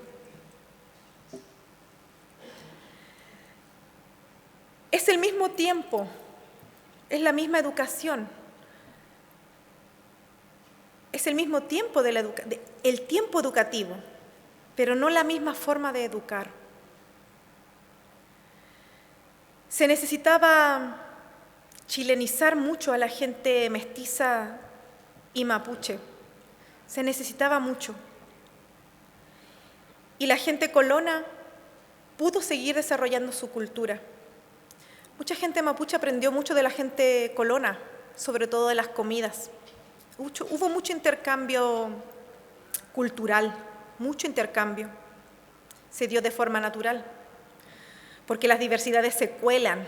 Es el mismo tiempo, es la misma educación, es el mismo tiempo el tiempo educativo, pero no la misma forma de educar. Se necesitaba chilenizar mucho a la gente mestiza y mapuche, se necesitaba mucho. Y la gente colona pudo seguir desarrollando su cultura. Mucha gente mapuche aprendió mucho de la gente colona, sobre todo de las comidas. Hubo mucho intercambio cultural, mucho intercambio. Se dio de forma natural, porque las diversidades se cuelan.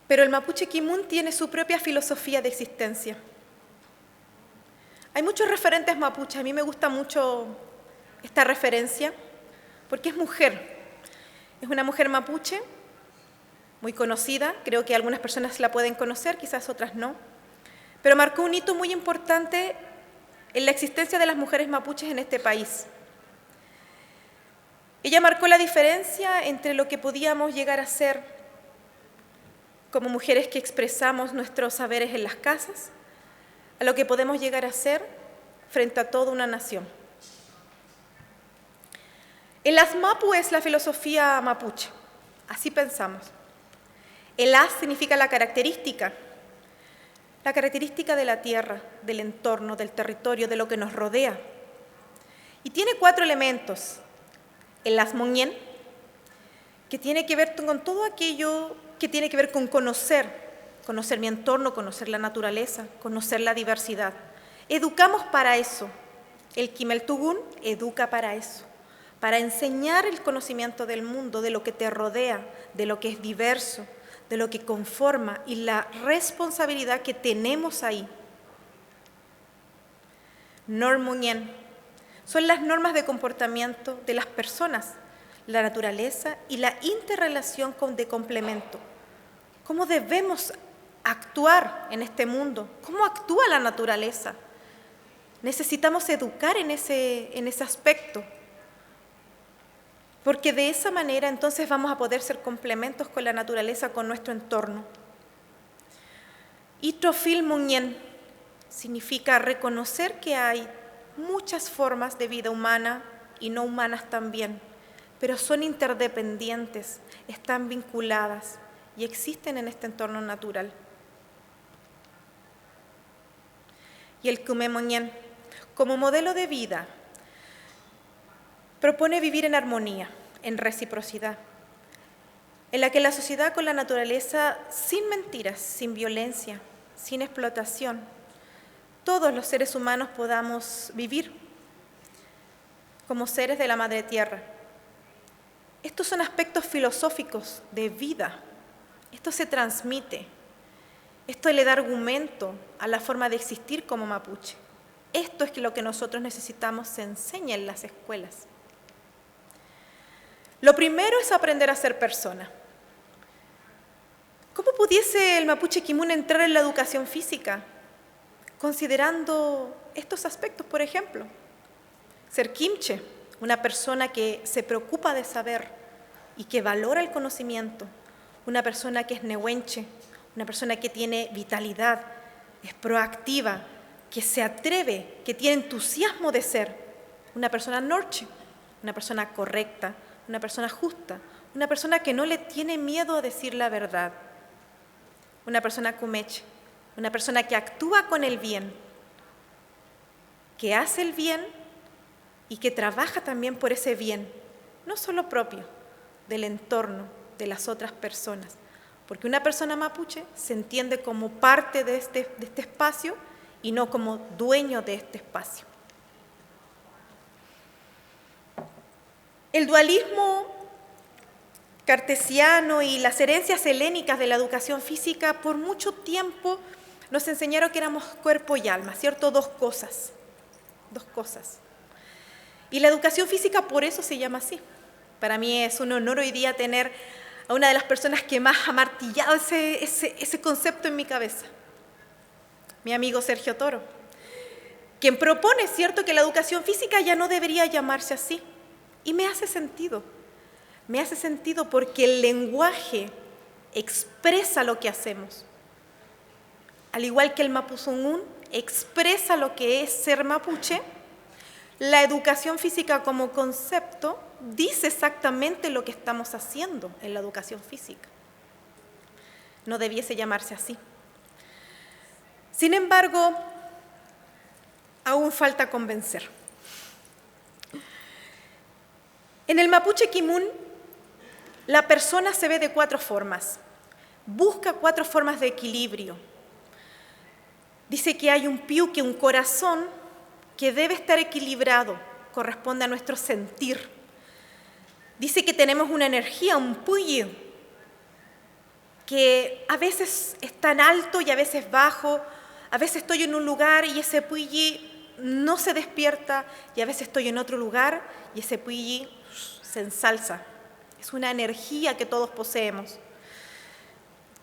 Pero el mapuche Kimun tiene su propia filosofía de existencia. Hay muchos referentes mapuches, a mí me gusta mucho esta referencia, porque es mujer. Es una mujer mapuche, muy conocida, creo que algunas personas la pueden conocer, quizás otras no, pero marcó un hito muy importante en la existencia de las mujeres mapuches en este país. Ella marcó la diferencia entre lo que podíamos llegar a ser como mujeres que expresamos nuestros saberes en las casas, a lo que podemos llegar a ser frente a toda una nación. El Asmapu es la filosofía mapuche, así pensamos. El As significa la característica de la tierra, del entorno, del territorio, de lo que nos rodea. Y tiene 4 elementos. El Asmoñén, que tiene que ver con todo aquello que tiene que ver con conocer mi entorno, conocer la naturaleza, conocer la diversidad. Educamos para eso. El Quimeltugún educa para eso, para enseñar el conocimiento del mundo, de lo que te rodea, de lo que es diverso, de lo que conforma y la responsabilidad que tenemos ahí. Normuñén son las normas de comportamiento de las personas, la naturaleza y la interrelación de complemento. ¿Cómo debemos actuar en este mundo? ¿Cómo actúa la naturaleza? Necesitamos educar en ese aspecto, porque de esa manera entonces vamos a poder ser complementos con la naturaleza, con nuestro entorno. Itrofilmuñén significa reconocer que hay muchas formas de vida humana y no humanas también, pero son interdependientes, están vinculadas y existen en este entorno natural. Y el Cumemoñén, como modelo de vida, propone vivir en armonía, en reciprocidad, en la que la sociedad con la naturaleza, sin mentiras, sin violencia, sin explotación, todos los seres humanos podamos vivir como seres de la Madre Tierra. Estos son aspectos filosóficos de vida. Esto se transmite. Esto le da argumento a la forma de existir como mapuche. Esto es lo que nosotros necesitamos se enseña en las escuelas. Lo primero es aprender a ser persona. ¿Cómo pudiese el mapuche Kimun entrar en la educación física? Considerando estos aspectos, por ejemplo. Ser kimche, una persona que se preocupa de saber y que valora el conocimiento. Una persona que es nehuenche, una persona que tiene vitalidad, es proactiva, que se atreve, que tiene entusiasmo de ser. Una persona norche, una persona correcta, una persona justa, una persona que no le tiene miedo a decir la verdad. Una persona cumeche, una persona que actúa con el bien, que hace el bien y que trabaja también por ese bien, no solo propio, del entorno, de las otras personas. Porque una persona mapuche se entiende como parte de este espacio y no como dueño de este espacio. El dualismo cartesiano y las herencias helénicas de la educación física por mucho tiempo nos enseñaron que éramos cuerpo y alma, ¿cierto? Dos cosas. Y la educación física por eso se llama así. Para mí es un honor hoy día tener a una de las personas que más ha martillado ese concepto en mi cabeza, mi amigo Sergio Toro, quien propone, ¿cierto?, que la educación física ya no debería llamarse así. Y me hace sentido porque el lenguaje expresa lo que hacemos. Al igual que el Mapuzungún expresa lo que es ser mapuche, la educación física como concepto dice exactamente lo que estamos haciendo en la educación física. No debiese llamarse así. Sin embargo, aún falta convencer. En el mapuche Kimun, la persona se ve de 4 formas. Busca 4 formas de equilibrio. Dice que hay un piuque, un corazón, que debe estar equilibrado, corresponde a nuestro sentir. Dice que tenemos una energía, un puyi, que a veces es tan alto y a veces bajo, a veces estoy en un lugar y ese puyi no se despierta, y a veces estoy en otro lugar y ese puyi se ensalza. Es una energía que todos poseemos.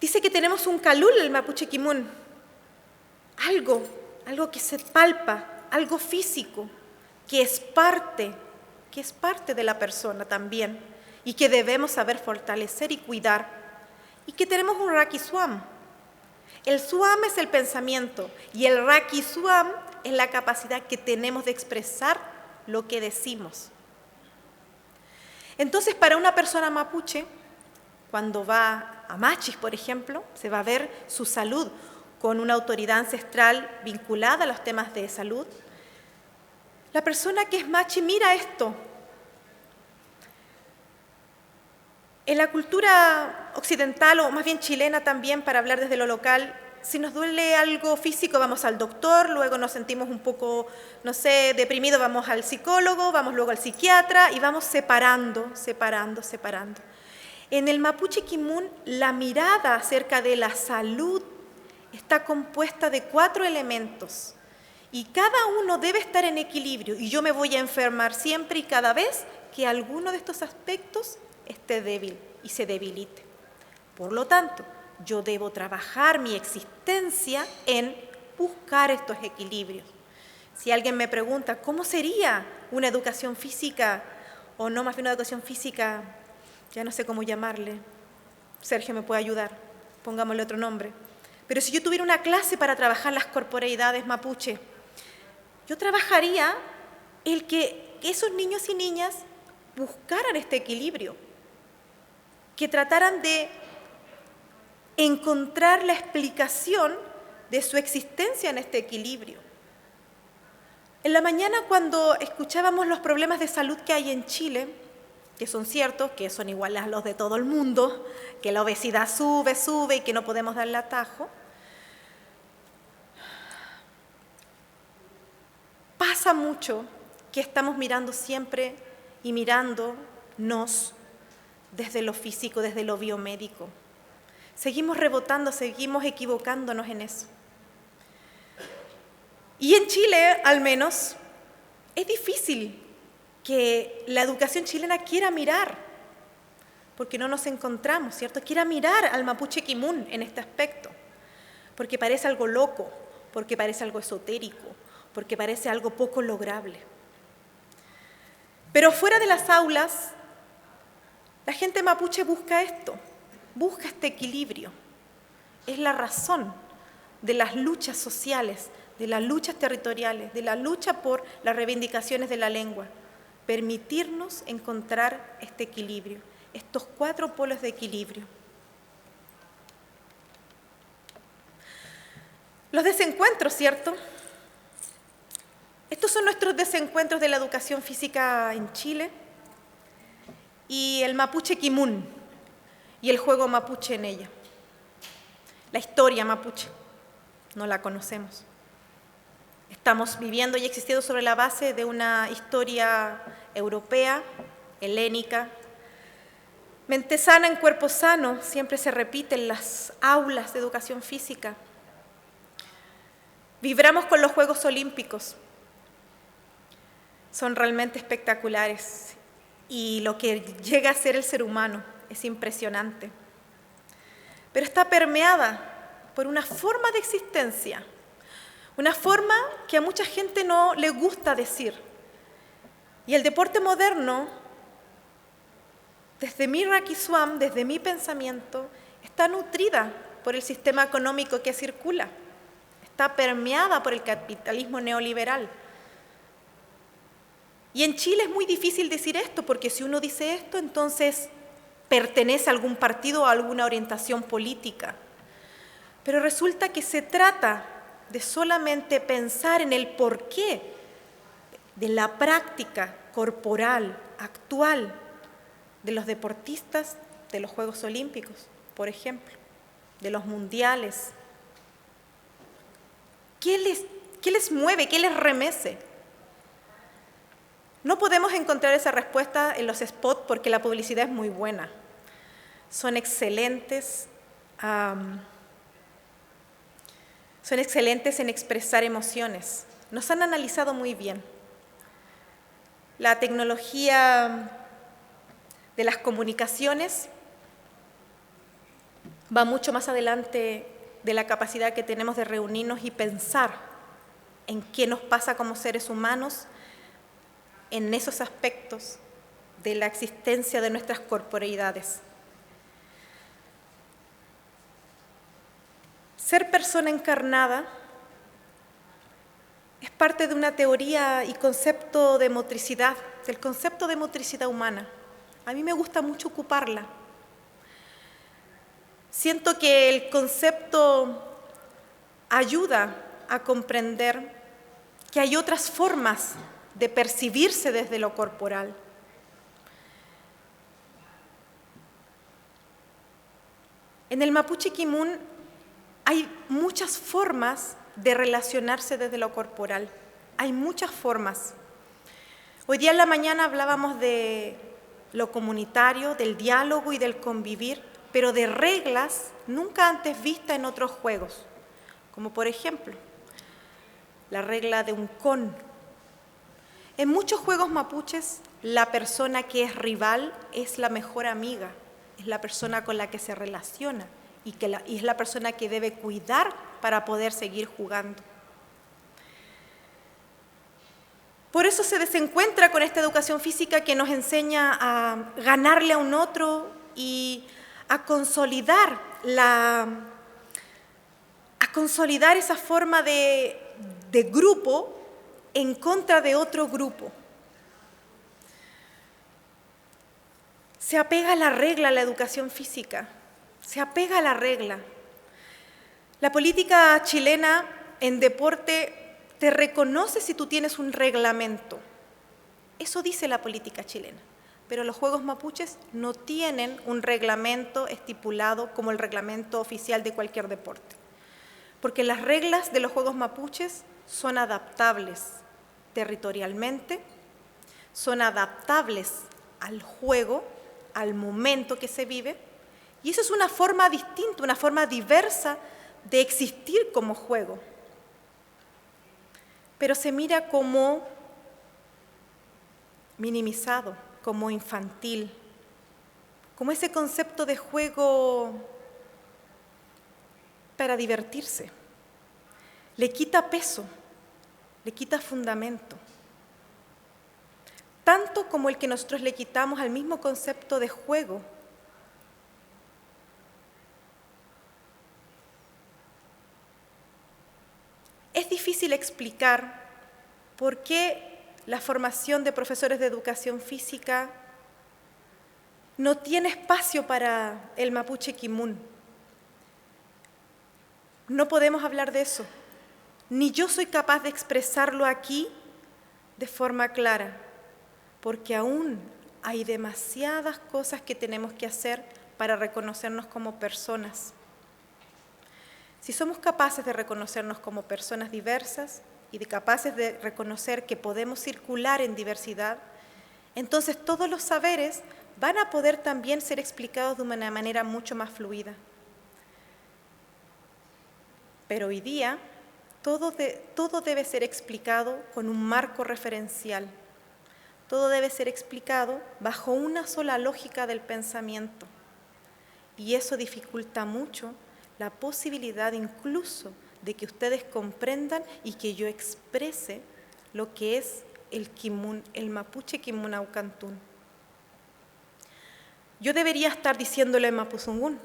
Dice que tenemos un calul, el mapuche Kimun, algo que se palpa, algo físico, que es parte de la persona también, y que debemos saber fortalecer y cuidar. Y que tenemos un Raki Swam. El Swam es el pensamiento, y el Raki Swam es la capacidad que tenemos de expresar lo que decimos. Entonces, para una persona mapuche, cuando va a Machis, por ejemplo, se va a ver su salud con una autoridad ancestral vinculada a los temas de salud. La persona que es machi mira esto. En la cultura occidental, o más bien chilena también, para hablar desde lo local, si nos duele algo físico vamos al doctor, luego nos sentimos un poco, deprimidos, vamos al psicólogo, vamos luego al psiquiatra y vamos separando. En el mapuche Kimun, la mirada acerca de la salud está compuesta de 4 elementos y cada uno debe estar en equilibrio, y yo me voy a enfermar siempre y cada vez que alguno de estos aspectos esté débil y se debilite. Por lo tanto, yo debo trabajar mi existencia en buscar estos equilibrios. Si alguien me pregunta, ¿cómo sería una educación física? O no, más bien una educación física, ya no sé cómo llamarle. Sergio me puede ayudar, pongámosle otro nombre. Pero si yo tuviera una clase para trabajar las corporeidades mapuche, yo trabajaría el que esos niños y niñas buscaran este equilibrio, que trataran de encontrar la explicación de su existencia en este equilibrio. En la mañana, cuando escuchábamos los problemas de salud que hay en Chile, que son ciertos, que son iguales a los de todo el mundo, que la obesidad sube y que no podemos darle atajo, pasa mucho que estamos mirando siempre y mirándonos desde lo físico, desde lo biomédico. Seguimos rebotando, seguimos equivocándonos en eso. Y en Chile, al menos, es difícil que la educación chilena quiera mirar, porque no nos encontramos, ¿cierto? Quiera mirar al mapuche Kimun en este aspecto, porque parece algo loco, porque parece algo esotérico, porque parece algo poco lograble. Pero fuera de las aulas, la gente mapuche busca esto, busca este equilibrio. Es la razón de las luchas sociales, de las luchas territoriales, de la lucha por las reivindicaciones de la lengua. Permitirnos encontrar este equilibrio, estos 4 polos de equilibrio. Los desencuentros, ¿cierto? Estos son nuestros desencuentros de la educación física en Chile y el mapuche Kimun y el juego mapuche en ella. La historia mapuche, no la conocemos. Estamos viviendo y existiendo sobre la base de una historia europea, helénica. Mente sana en cuerpo sano, siempre se repite en las aulas de educación física. Vibramos con los Juegos Olímpicos. Son realmente espectaculares y lo que llega a ser el ser humano es impresionante. Pero está permeada por una forma de existencia, una forma que a mucha gente no le gusta decir. Y el deporte moderno, desde mi Rakiswam, desde mi pensamiento, está nutrida por el sistema económico que circula, está permeada por el capitalismo neoliberal. Y en Chile es muy difícil decir esto, porque si uno dice esto, entonces pertenece a algún partido o a alguna orientación política. Pero resulta que se trata de solamente pensar en el porqué de la práctica corporal actual de los deportistas de los Juegos Olímpicos, por ejemplo, de los mundiales. ¿Qué les mueve? ¿Qué les remece? No podemos encontrar esa respuesta en los spots porque la publicidad es muy buena. Son excelentes en expresar emociones. Nos han analizado muy bien. La tecnología de las comunicaciones va mucho más adelante de la capacidad que tenemos de reunirnos y pensar en qué nos pasa como seres humanos en esos aspectos de la existencia de nuestras corporeidades. Ser persona encarnada es parte de una teoría y concepto de motricidad, del concepto de motricidad humana. A mí me gusta mucho ocuparla. Siento que el concepto ayuda a comprender que hay otras formas de percibirse desde lo corporal. En el Mapuche Kimun hay muchas formas de relacionarse desde lo corporal. Hay muchas formas. Hoy día en la mañana hablábamos de lo comunitario, del diálogo y del convivir, pero de reglas nunca antes vistas en otros juegos, como por ejemplo la regla de un con. En muchos juegos mapuches, la persona que es rival es la mejor amiga, es la persona con la que se relaciona y es la persona que debe cuidar para poder seguir jugando. Por eso se desencuentra con esta educación física que nos enseña a ganarle a un otro y a consolidar esa forma de grupo en contra de otro grupo. Se apega a la regla la educación física, se apega a la regla. La política chilena en deporte te reconoce si tú tienes un reglamento. Eso dice la política chilena. Pero los Juegos Mapuches no tienen un reglamento estipulado como el reglamento oficial de cualquier deporte. Porque las reglas de los Juegos Mapuches son adaptables territorialmente, son adaptables al juego, al momento que se vive, y eso es una forma distinta, una forma diversa de existir como juego. Pero se mira como minimizado, como infantil, como ese concepto de juego para divertirse. Le quita peso, le quita fundamento. Tanto como el que nosotros le quitamos al mismo concepto de juego. Es difícil explicar por qué la formación de profesores de educación física no tiene espacio para el Mapuche Kimun. No podemos hablar de eso, ni yo soy capaz de expresarlo aquí de forma clara, porque aún hay demasiadas cosas que tenemos que hacer para reconocernos como personas. Si somos capaces de reconocernos como personas diversas y capaces de reconocer que podemos circular en diversidad, entonces todos los saberes van a poder también ser explicados de una manera mucho más fluida. Pero hoy día todo debe ser explicado con un marco referencial. Todo debe ser explicado bajo una sola lógica del pensamiento. Y eso dificulta mucho la posibilidad incluso de que ustedes comprendan y que yo exprese lo que es el Kimun, el mapuche Kimunaucantún. Yo debería estar diciéndolo en Mapuzungún,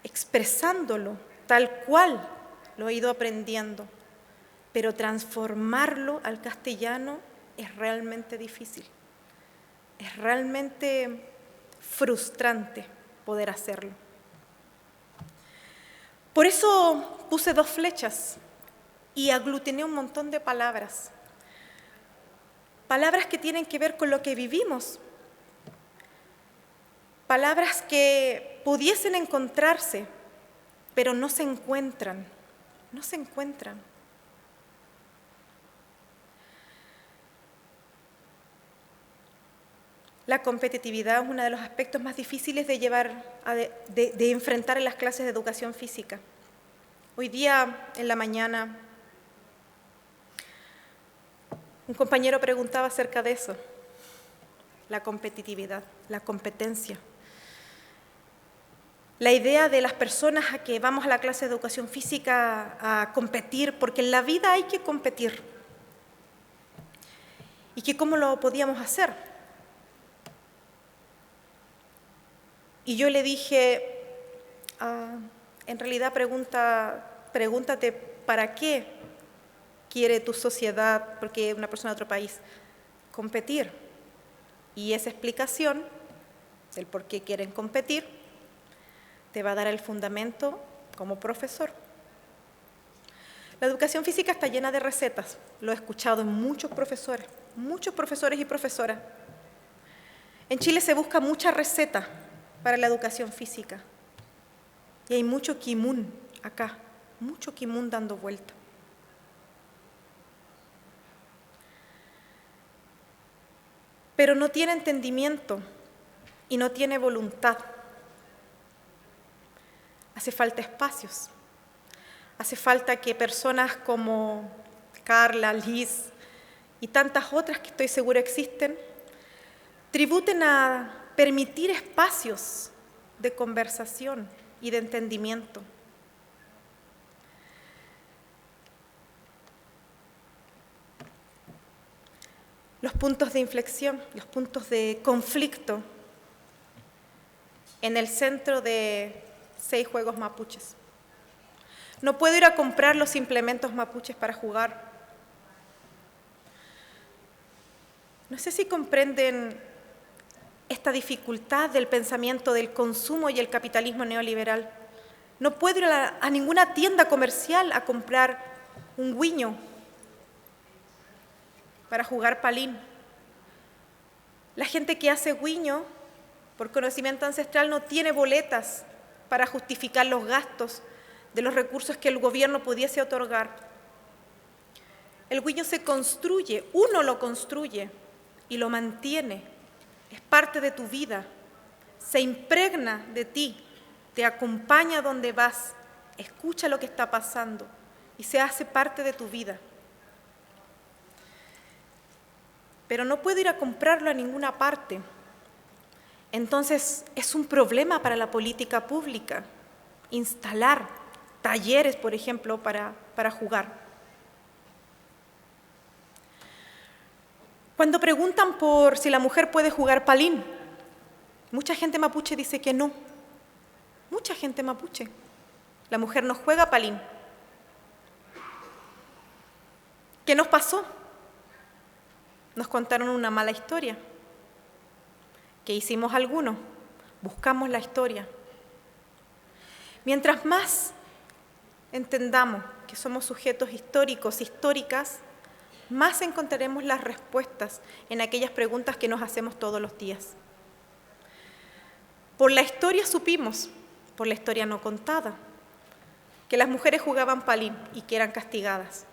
expresándolo tal cual lo he ido aprendiendo, pero transformarlo al castellano es realmente difícil. Es realmente frustrante poder hacerlo. Por eso puse 2 flechas y aglutiné un montón de palabras. Palabras que tienen que ver con lo que vivimos. Palabras que pudiesen encontrarse, pero no se encuentran. No se encuentran. La competitividad es uno de los aspectos más difíciles de de enfrentar en las clases de educación física. Hoy día, en la mañana, un compañero preguntaba acerca de eso, la competitividad, la competencia. La idea de las personas a que vamos a la clase de educación física a competir, porque en la vida hay que competir. ¿Y que cómo lo podíamos hacer? Y yo le dije, en realidad pregúntate para qué quiere tu sociedad, porque una persona de otro país, competir. Y esa explicación del por qué quieren competir te va a dar el fundamento como profesor. La educación física está llena de recetas, lo he escuchado en muchos profesores y profesoras. En Chile se busca mucha receta para la educación física. Y hay mucho kimun acá, mucho kimun dando vuelta. Pero no tiene entendimiento y no tiene voluntad. Hace falta espacios. Hace falta que personas como Carla, Liz y tantas otras que estoy segura existen, tributen a permitir espacios de conversación y de entendimiento. Los puntos de inflexión, los puntos de conflicto en el centro de 6 juegos mapuches. No puedo ir a comprar los implementos mapuches para jugar. No sé si comprenden esta dificultad del pensamiento del consumo y el capitalismo neoliberal. No puedo ir a ninguna tienda comercial a comprar un guiño para jugar palín. La gente que hace guiño, por conocimiento ancestral, no tiene boletas para justificar los gastos de los recursos que el gobierno pudiese otorgar. El guiño se construye, uno lo construye y lo mantiene. Es parte de tu vida, se impregna de ti, te acompaña donde vas, escucha lo que está pasando y se hace parte de tu vida. Pero no puedo ir a comprarlo a ninguna parte. Entonces es un problema para la política pública instalar talleres, por ejemplo, para jugar. Cuando preguntan por si la mujer puede jugar palín, mucha gente mapuche dice que no. Mucha gente mapuche. La mujer no juega palín. ¿Qué nos pasó? Nos contaron una mala historia. ¿Qué hicimos algunos? Buscamos la historia. Mientras más entendamos que somos sujetos históricos, históricas, más encontraremos las respuestas en aquellas preguntas que nos hacemos todos los días. Por la historia supimos, por la historia no contada, que las mujeres jugaban palín y que eran castigadas.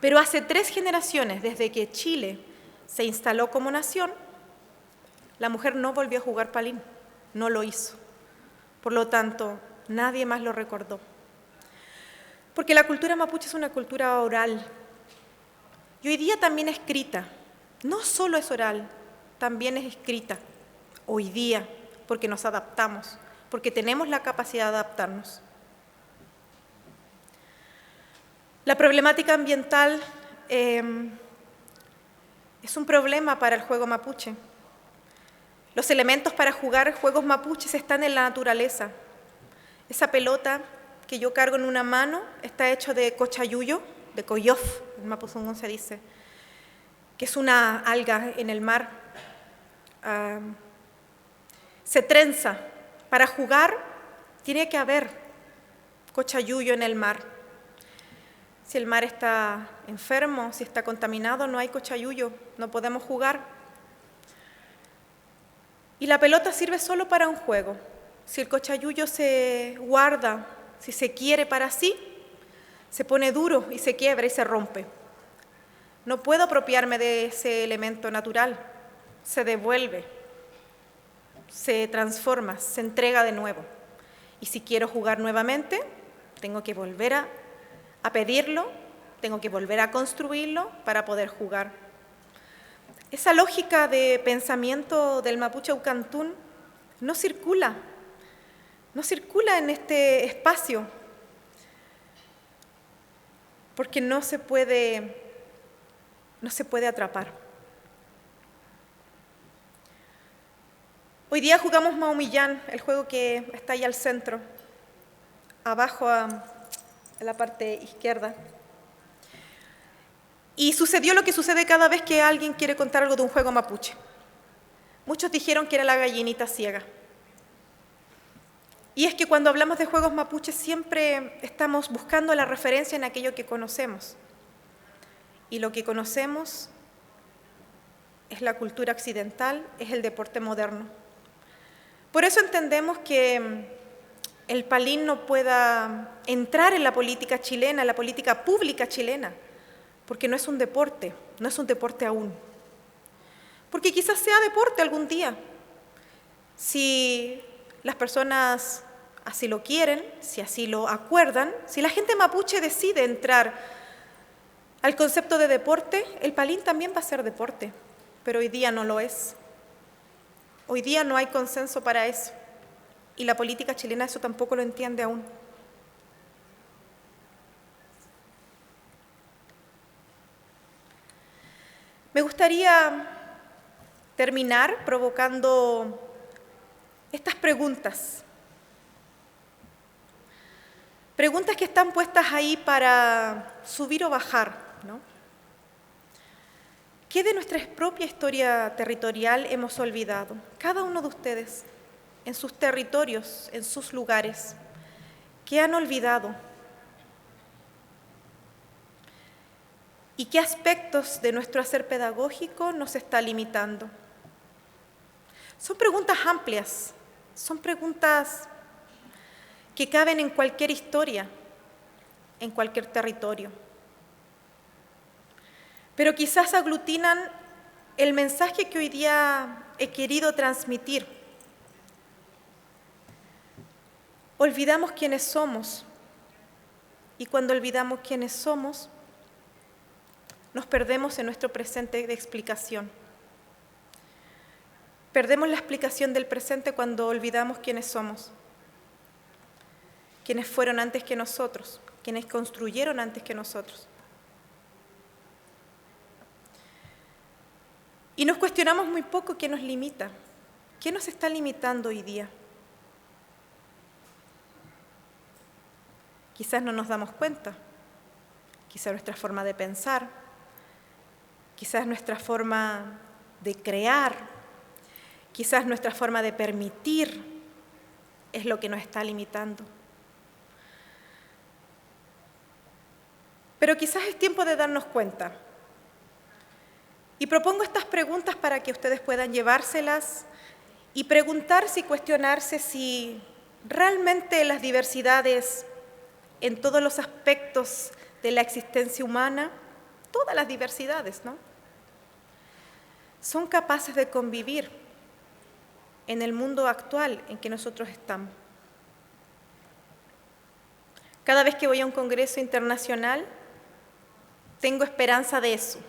Pero hace 3 generaciones, desde que Chile se instaló como nación, la mujer no volvió a jugar palín, no lo hizo. Por lo tanto, nadie más lo recordó. Porque la cultura mapuche es una cultura oral, y hoy día también escrita. No solo es oral, también es escrita. Hoy día, porque nos adaptamos, porque tenemos la capacidad de adaptarnos. La problemática ambiental es un problema para el juego mapuche. Los elementos para jugar juegos mapuches están en la naturaleza. Esa pelota que yo cargo en una mano está hecho de cochayuyo, de coyof, en mapuzungún se dice, que es una alga en el mar. Se trenza. Para jugar tiene que haber cochayuyo en el mar. Si el mar está enfermo, si está contaminado, no hay cochayuyo, no podemos jugar. Y la pelota sirve solo para un juego. Si el cochayuyo se guarda, si se quiere para sí, se pone duro y se quiebra y se rompe. No puedo apropiarme de ese elemento natural, se devuelve, se transforma, se entrega de nuevo. Y si quiero jugar nuevamente, tengo que volver a pedirlo, tengo que volver a construirlo para poder jugar. Esa lógica de pensamiento del mapuche Aucantún no circula en este espacio, porque no se puede atrapar. Hoy día jugamos Maumillán, el juego que está ahí al centro, abajo en la parte izquierda. Y sucedió lo que sucede cada vez que alguien quiere contar algo de un juego mapuche. Muchos dijeron que era la gallinita ciega. Y es que cuando hablamos de juegos mapuches siempre estamos buscando la referencia en aquello que conocemos. Y lo que conocemos es la cultura occidental, es el deporte moderno. Por eso entendemos que el palín no pueda entrar en la política chilena, en la política pública chilena, porque no es un deporte aún. Porque quizás sea deporte algún día, si las personas así lo quieren, si así lo acuerdan, si la gente mapuche decide entrar al concepto de deporte, el palín también va a ser deporte, pero hoy día no lo es. Hoy día no hay consenso para eso. Y la política chilena eso tampoco lo entiende aún. Me gustaría terminar provocando estas preguntas. Preguntas que están puestas ahí para subir o bajar, ¿no? ¿Qué de nuestra propia historia territorial hemos olvidado? Cada uno de ustedes, en sus territorios, en sus lugares, ¿qué han olvidado? ¿Y qué aspectos de nuestro hacer pedagógico nos está limitando? Son preguntas amplias, son preguntas que caben en cualquier historia, en cualquier territorio. Pero quizás aglutinan el mensaje que hoy día he querido transmitir. Olvidamos quiénes somos, y cuando olvidamos quiénes somos, nos perdemos en nuestro presente de explicación. Perdemos la explicación del presente cuando olvidamos quiénes somos, quienes fueron antes que nosotros, quienes construyeron antes que nosotros. Y nos cuestionamos muy poco qué nos limita, qué nos está limitando hoy día. Quizás no nos damos cuenta, quizás nuestra forma de pensar, quizás nuestra forma de crear, quizás nuestra forma de permitir es lo que nos está limitando. Pero quizás es tiempo de darnos cuenta. Y propongo estas preguntas para que ustedes puedan llevárselas y preguntarse y cuestionarse si realmente las diversidades en todos los aspectos de la existencia humana, todas las diversidades, ¿no?, son capaces de convivir en el mundo actual en que nosotros estamos. Cada vez que voy a un congreso internacional, tengo esperanza de eso,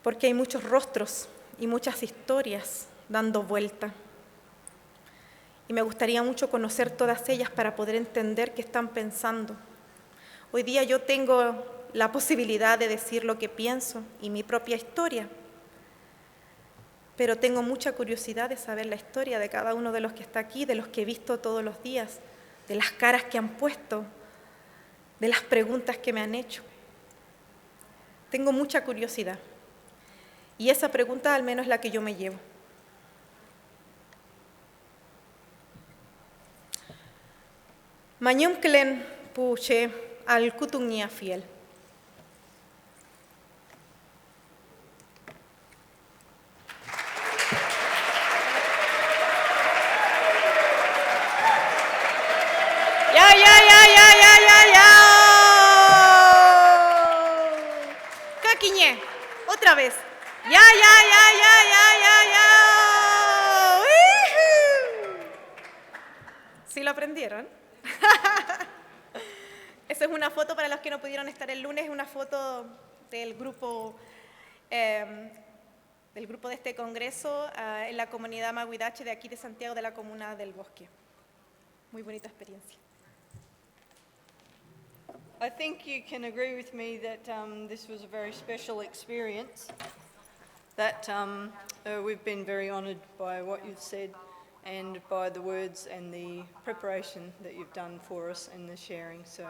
porque hay muchos rostros y muchas historias dando vuelta. Y me gustaría mucho conocer todas ellas para poder entender qué están pensando. Hoy día yo tengo la posibilidad de decir lo que pienso y mi propia historia, pero tengo mucha curiosidad de saber la historia de cada uno de los que está aquí, de los que he visto todos los días, de las caras que han puesto, de las preguntas que me han hecho. Tengo mucha curiosidad y esa pregunta al menos es la que yo me llevo. Mañum klen puche al kutungia fiel. Caquiñé, otra vez. Ya. ¿Sí lo aprendieron? Esa es una foto para los que no pudieron estar el lunes, es una foto del grupo de este congreso en la comunidad Maguidache de aquí de Santiago, de la comuna del Bosque. Muy bonita experiencia. I think you can agree with me that this was a very special experience, that we've been very honoured by what you've said and by the words and the preparation that you've done for us and the sharing. So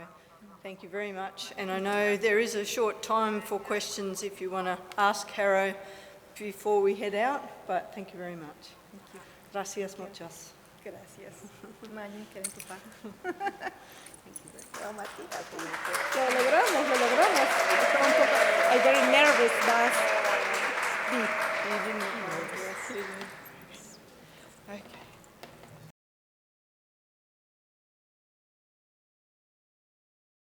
thank you very much. And I know there is a short time for questions if you want to ask Harrow before we head out, but thank you very much. Thank you. Gracias muchas. Gracias. Mañum klen tupa. Lo logramos. Estaba un poco, I'm very nervous, but... Sí.